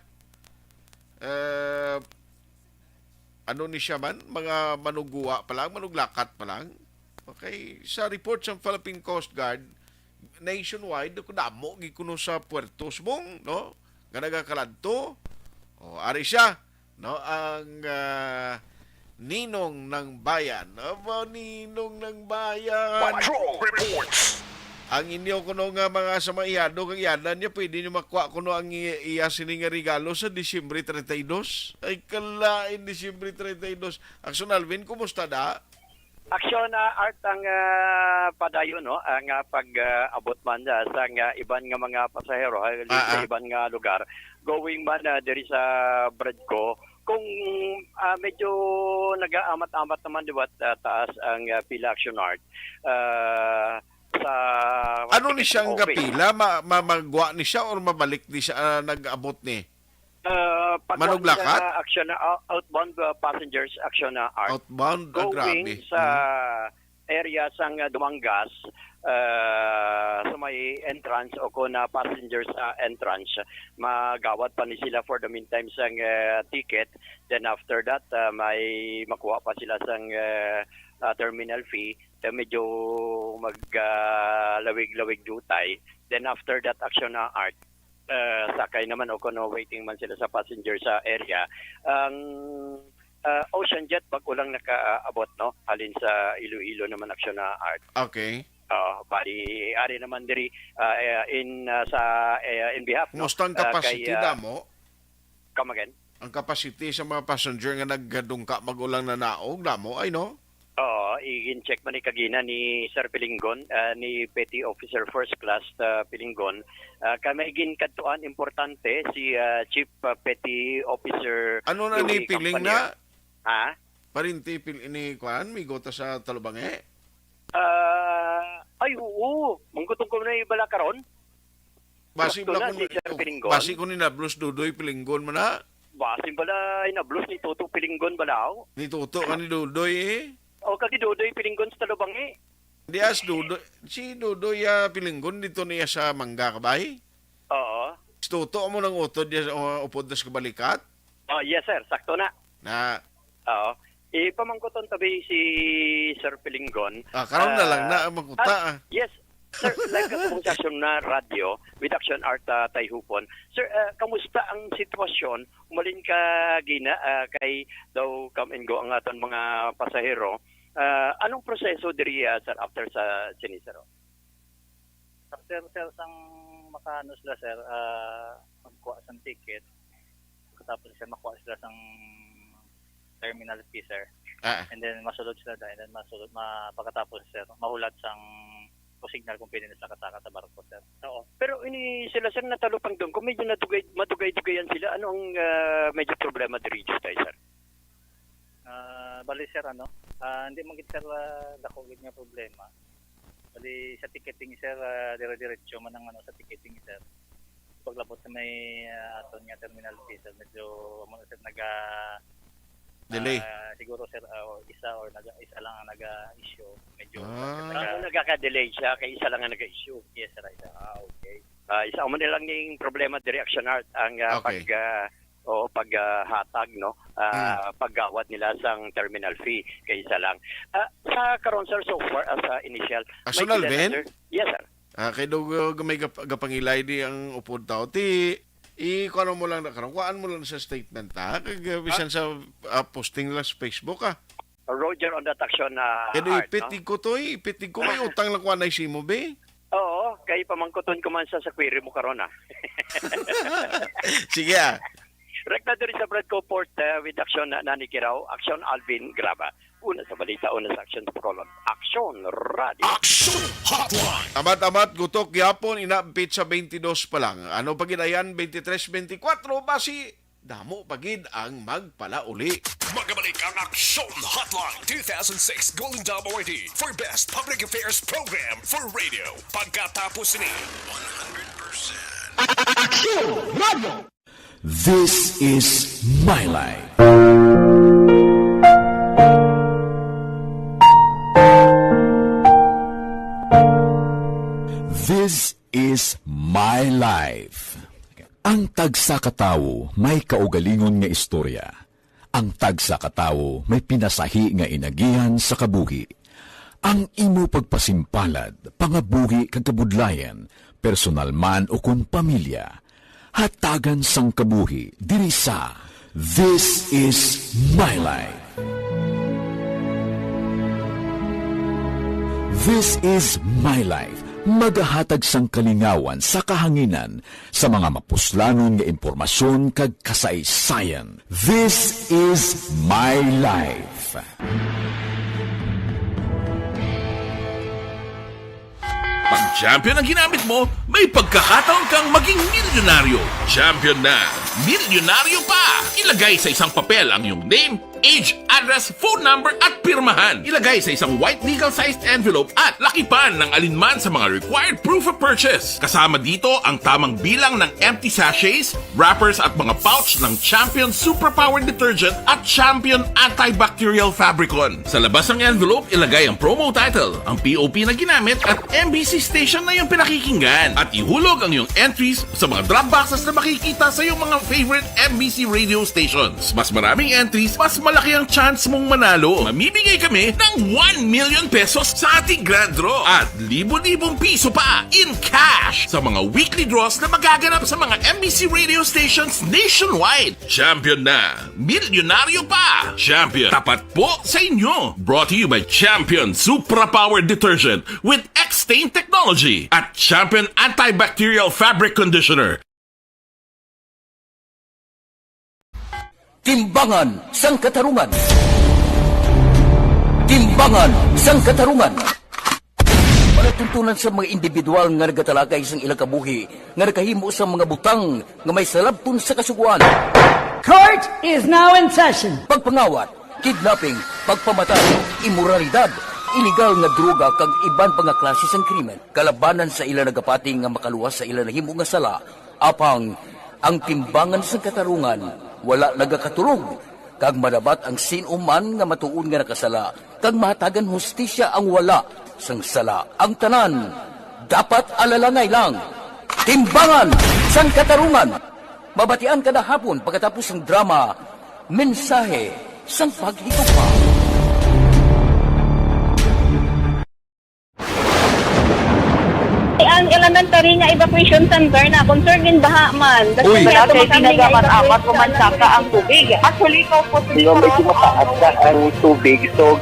ano ni siya man, mga manuguwa pa lang, manuglakat pa lang. Okay, sa report sa Philippine Coast Guard, nationwide, damo gikuno sa Puerto Subong, no? Nga nagakaladto. O, ari siya, no? Ang ninong ng bayan. Aba, ninong ng bayan. Patrol reports. Ang inyo kuno nga mga samaiyado kag yanan niya pwede niyo makuha kuno ang iya sining regalo sa Disyembre 32. Ay kalain Disyembre 32. Action Alvin, kumusta da? Aksyon art ang padayon no ang pag-abot man sa iban nga mga pasahero sa iban nga lugar going man diri sa Bradco kung medyo nag-aamat-amat naman diwat taas ang pila action art sa ano ni siyang gapila mamagwa ni siya or mabalik ni siya nag-abot ni manuglakat action outbound passengers action art outbound going grabe sa area sang Dumangas sa may entrance o kung passengers entrance magawat pa ni sila for the meantime sang ticket, then after that may makuha pa sila sang terminal fee, medyo maglawig-lawig dutay, then after that action art sakay naman o kuno waiting man sila sa passenger sa area. Ang Ocean Jet pag ulang nakaabot no halin sa Iloilo naman action art. Okay. Bali ari naman diri in behalf no. Mustang capacity damo. Come again. Ang capacity sa mga passenger nga nagdungka magulang na naog damo ay no. I-check man ni kagina ni Sir Pilingon, ni Petty Officer First Class Pilingon. Kami ginkatuan importante si Chief Petty Officer. Ano na ni Piling na? Ha? Parinti ini kuan migota sa Talubange? Ay oo, mangkutong ko na ibala karon. Basi ko ni Nablos Dudoy Pilinggon man na. Basi bala Nablos ni Toto Pilinggon balaw. Ni Toto ni Dudoy O kagi Dudoy Pilinggon sa Talubange. Di as Dudoy, si Dudoy Pilinggon dito niya sa Mangga Kabay? Oo. Toto mo nang utod niya upod na sa kabalikat? Yes sir, sakto na. Na? Oo. Ipamangkuton tabi si Sir Pilinggon. Karon na lang na makuta. Yes, sir, like Association na radio with Action Art Tayhupon. Sir, kamusta ang sitwasyon? Umalin ka gina kay daw come and go ang aton mga pasahero. Anong proseso diri sir after sa sinisero? After sir sang makaano sila sir magkuha sang ticket. Tapos sir makuha sila sang terminal fee sir. And then masulod sila and then pagkatapos sir mahulat sang signal kung pwede nila kataka sa barko sir. Oo. Pero ini sila sir natalupang doon. Kung medyo madugay-dugayan sila, ano ang medyo problema diri tayo sir? Bali sir hindi man gid sir dako gid nga problema. Bali sa ticketing sir dire-diretso man ang sa ticketing sir. Paglabot sa may aton nga terminal fee sir medyo mo sir Delay. Siguro sir, isa lang ang nag-issue. Medyo nagkaka-delay siya, kay isa lang ang nag-issue. Yes sir, isa. Okay. Isa mo nilang yung problema diri Action Art ang Okay. paghatag no, paggawad nila sang terminal fee kay isa lang. Sa karon sir, so far as initial. Asunal, may Ben? sir? Yes sir. Kay daw may gapangilay di ang upod tao. Kuano mo lang na karon, kuan mo lang sa statement bisan sa posting nila sa Facebook Roger on that Action Kaya Art. ipitig ko to ipitig ko may utang lang kuan na simo be. Oo, kay pamangkuton ko man sa query mo karon Sige Rekta diri sa Bradco Port with Action Nani Kiraw, Action Alvin Graba. Una sa balita, una sa Action Colon. Action Radio. Action Hotline. Amat gutok yapon inampit sa 22 pa lang. Ano pagid ayan 23-24 basi damo pagid ang magpalauli. Magabalik ang Action Hotline 2006 Golden Dome Awardee for Best Public Affairs Program for Radio. Pagkatapos ni 100% Action Radio. This is my life. This is my life. Ang tagsa katawo may kaugalingon nga istorya. Ang tagsa katawo may pinasahi nga inagihan sa kabuhi. Ang imo pagpasimpalad, pangabuhi kag kabudlayan, personal man o kun pamilya, hatagan sang kabuhi diri sa This is my life. This is my life. Magahatag sang kalingawan sa kahanginan sa mga mapuslanon nga impormasyon kag kasaysayan. This is my life. Pag champion ang ginamit mo, may pagkakataon kang maging milyonaryo. Champion na, milyonaryo pa! Ilagay sa isang papel ang iyong name, age, address, phone number at pirmahan. Ilagay sa isang white legal-sized envelope at lakipan ng alinman sa mga required proof of purchase. Kasama dito ang tamang bilang ng empty sachets, wrappers at mga pouch ng Champion Superpower Detergent at Champion Antibacterial Fabricon. Sa labas ng envelope, ilagay ang promo title, ang POP na ginamit at MBC station na iyong pinakikinggan. At ihulog ang iyong entries sa mga drop boxes na makikita sa iyong mga favorite MBC radio stations. Mas maraming entries, mas malaki ang chance mong manalo. Mamimigay kami ng 1 million pesos sa ating grand draw at libo-libong piso pa in cash sa mga weekly draws na magaganap sa mga MBC radio stations nationwide. Champion na, milyonaryo pa. Champion, tapat po sa inyo. Brought to you by Champion Superpower Detergent with X-Stain Technology at Champion Antibacterial Fabric Conditioner. Timbangan sang katarungan. Timbangan sang katarungan. Palatuntunan sa mga individual nga nagatalakay sang ilang kabuhi nga nakahimo sa mga butang nga may salabton sa kasuguan. Court is now in session. Pagpangawat, kidnapping, pagpamatay, imoralidad, iligal nga droga kag iban pa nga klase sang krimen kalabanan sa ilang nagapati nga makaluwas sa ilang nahimo nga sala. Apang ang timbangan sang katarungan wala nagakatulog, kag madabat ang sinuman nga matuon nga nakasala, kag mahatagan hustisya ang wala sang sala. Ang tanan, dapat alalangay lang. Timbangan sang katarungan. Mabatian kada hapon pagkatapos ng drama, mensahe sang paghigugma. Ang elementary nga evacuation center na concern din baha man. Uy, dati tinagaman apat kumansaka ang tubig. Actually, ikaw po Medyo mataas na ang tubig. So,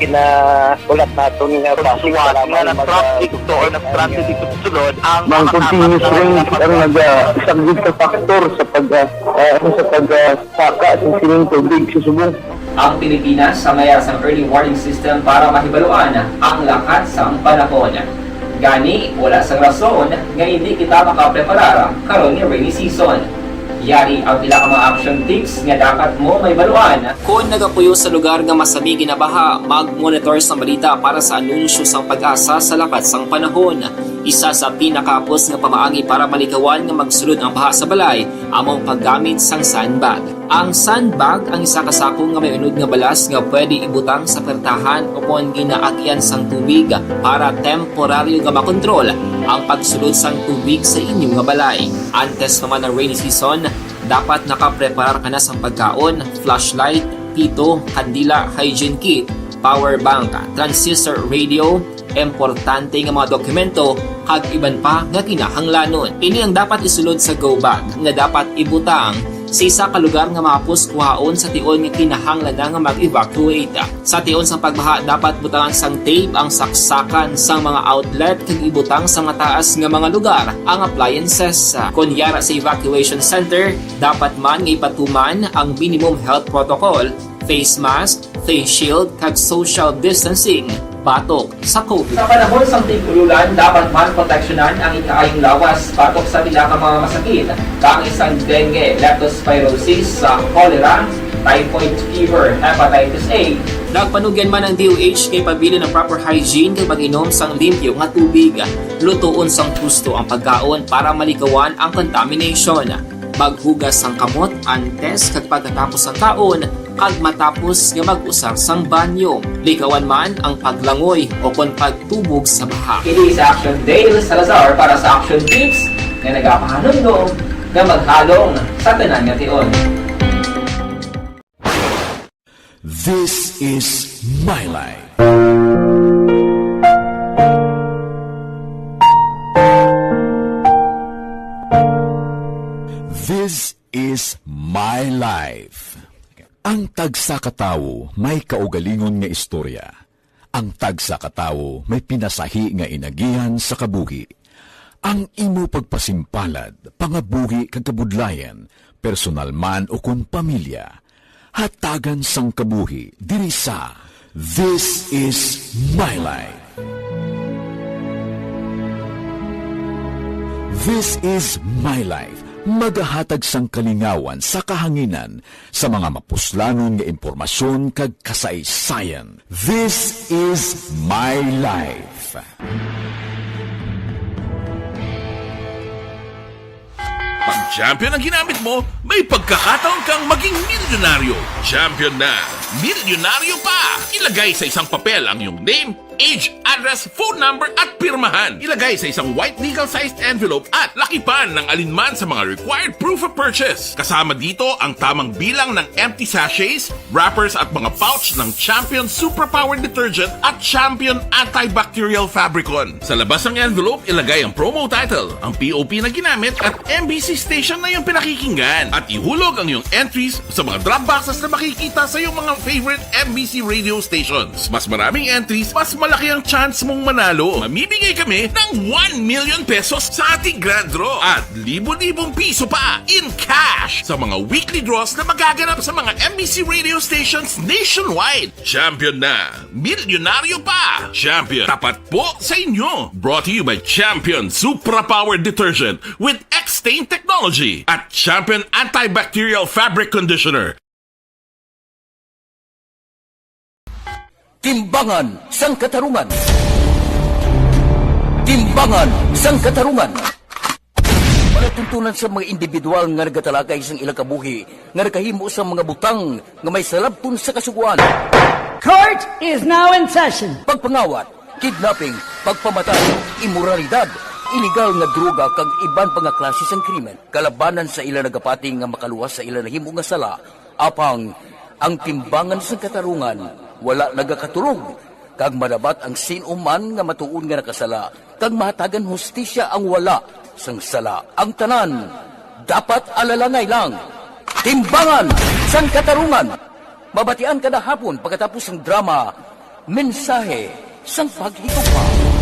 ulat natin nga pasuwat nga nag-traffic to or nag-traffic dito sa sulod. Ang continuous rain ang nag-subject sa factor sa pagsaka sa sining tubig sa subong. Ang Pilipinas sa mayroon sa early warning system para mahibaluan ang lakas ng panahon. Gani, wala sang rason nga hindi kita makapreparar karon ni rainy season. Yari ang pila ka mga action tips nga dapat mo may baluan. Kung nagapuyo sa lugar nga masabi ginabaha, mag-monitor sa balita para sa anunsyo sang pag-asa sa lakas sang panahon. Isa sa pinakapos nga pamaagi para malikawan nga magsulod ang baha sa balay among paggamit sang sandbag. Ang sandbag ang isa kasakong nga may unod nga balas nga pwede ibutang sa pertahan upon ginaagyan sang tubig para temporaryo nga makontrol ang pagsulod sang tubig sa inyong nga balay. Antes naman ng rainy season, dapat nakapreparar ka na sang pagkaon, flashlight, pito, kandila, hygiene kit, power bank, transistor radio, importante nga mga dokumento kag iban pa nga kinahanglanon. Ini ang dapat isulod sa go bag nga dapat ibutang sa isa ka lugar nga mapos kuhaon sa tion nga kinahanglan nga mag-evacuate. Sa tion sa pagbaha dapat butangan sang tape ang saksakan sang mga outlet kag ibutang sa mataas nga mga lugar ang appliances. Kunyara sa evacuation center, dapat man nga ipatuman ang minimum health protocol, face mask, face shield kag social distancing batok sa COVID. Sa panahon sa tigululan, dapat man proteksyonan ang ikaayong lawas batok sa pila ka mga masakit, kang isang dengue, leptospirosis, cholera, typhoid fever, hepatitis A. Nagpanugyan man ang DOH kay pabili ng proper hygiene kay pag-inom sang limpyo nga tubig. Lutuon sang gusto ang pagkaon para malikawan ang contamination. Maghugas sang kamot antes kag pagkatapos ang kaon kag matapos nga mag-usar sang banyo. Likawan man ang paglangoy o kon pagtubog sa baha. Kini sa Action Dale Salazar para sa Action Tips nga nagapahanundong nga maghalong sa tanan nga tion. This is My Life. This is My Life. Ang tagsakatawo may kaugalingon nga istorya. Ang tagsakatawo may pinasahi nga inagihan sa kabuhi. Ang imo pagpasimpalad, pangabuhi kag kabudlayan, personal man o kun pamilya, hatagan sang kabuhi diri sa This is My Life. This is My Life. Magahatag sang kalingawan sa kahanginan sa mga mapuslanon nga impormasyon kag kasaysayan. This is My Life. Pag champion ang ginamit mo, may pagkakataon kang maging milyonaryo. Champion na, milyonaryo pa! Ilagay sa isang papel ang iyong name, age, address, phone number at pirmahan. Ilagay sa isang white legal-sized envelope at lakipan ng alinman sa mga required proof of purchase. Kasama dito ang tamang bilang ng empty sachets, wrappers at mga pouch ng Champion Superpower Detergent at Champion Antibacterial Fabricon. Sa labas ng envelope, ilagay ang promo title, ang POP na ginamit at MBC station na yung pinakikinggan. At ihulog ang iyong entries sa mga drop boxes na makikita sa iyong mga favorite MBC radio stations. Mas maraming entries, mas malaki ang chance mong manalo. Mamimigay kami ng 1 million pesos sa ating grand draw at libo-libong piso pa in cash sa mga weekly draws na magaganap sa mga MBC radio stations nationwide. Champion na, milyonaryo pa. Champion, tapat po sa inyo. Brought to you by Champion Superpower Detergent with X-Stain Technology at Champion Antibacterial Fabric Conditioner. Timbangan sang katarungan. Timbangan sang katarungan. Palatuntunan sa mga individual nga nagatalakay sang ilang kabuhi nga nakahimo sa mga butang nga may salabton sa kasuguan. Court is now in session. Pagpangawat, kidnapping, pagpamatay, imoralidad, iligal nga droga kag iban pa nga klase sang krimen kalabanan sa ilang nagapating nga makaluwas sa ilang nahimo nga sala. Apang ang timbangan sang katarungan wala nagakatulog, kag madabat ang sinuman nga matuon nga nakasala, kag mahatagan hustisya ang wala sang sala. Ang tanan, dapat alalangay lang. Timbangan sang katarungan. Mabatian kada hapon pagkatapos ng drama, mensahe sang paghigugma.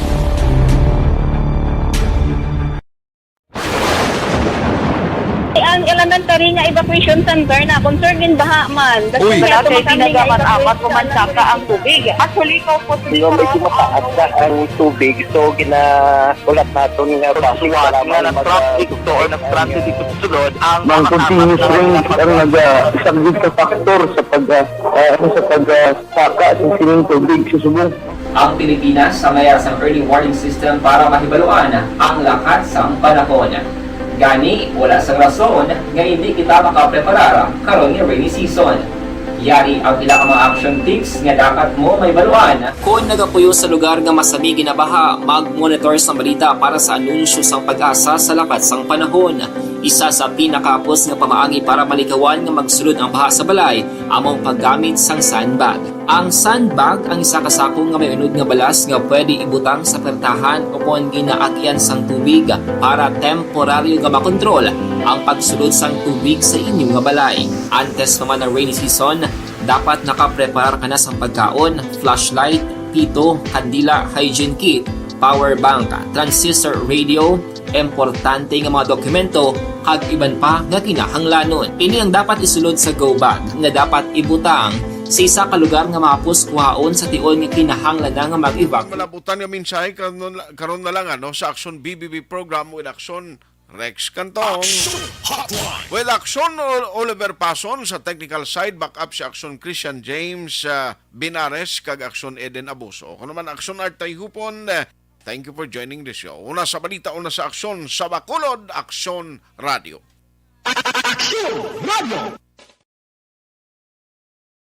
Ang elementary nga evacuation center na concern din baha man. Uy, dati tinagaman apat kumansaka ang tubig. Actually, ikaw po Yung medyo mataas na ang tubig, so ginaulat natin nga basuhan nga nag-trap dito or nag-transit dito sa sulod ang mga continuous rains ang nag-subject sa factor sa pagsaka sa sining tubig sa subong. Ang Pilipinas sa mayroon sang early warning system para mahibaluan ang lakat sang panahon. Gani, wala sang rason nga hindi kita makapreparar karon nga rainy season. Yari ang ilang mga action tips nga dapat mo may baluan. Kung nagapuyo sa lugar nga masabi ginabaha, mag-monitor sa balita para sa anunsyo sang pag-asa sa lakat sang panahon. Isa sa pinakapos nga pamaagi para malikawan nga magsulod ang baha sa balay, among paggamit sang sandbag. Ang sandbag ang isa kasakong nga may unod nga balas nga pwede ibutang sa pertahan upon ginaagyan sang tubig para temporaryo nga makontrol ang pagsulod sang tubig sa inyong nga balay. Antes naman ng rainy season, dapat nakapreparar ka na sang pagkaon, flashlight, pito, kandila, hygiene kit, power bank, transistor radio, importante nga mga dokumento, kag iban pa nga kinahanglanon. Ini ang dapat isulod sa go bag nga dapat ibutang sa isa ka lugar nga mapos kuhaon sa tiol nga kinahanglan na nga mag-evacuate. Malabutan nga mensahe karon na lang sa Action BBB program with Action Rex Cantong. With Action Oliver Pason sa technical side, backup si Action Christian James Binares kag Action Eden Abuso. Kung naman Action Artay Hupon, thank you for joining the show. Una sa balita, una sa aksyon, sa Bacolod, Action Radio. Action Radio!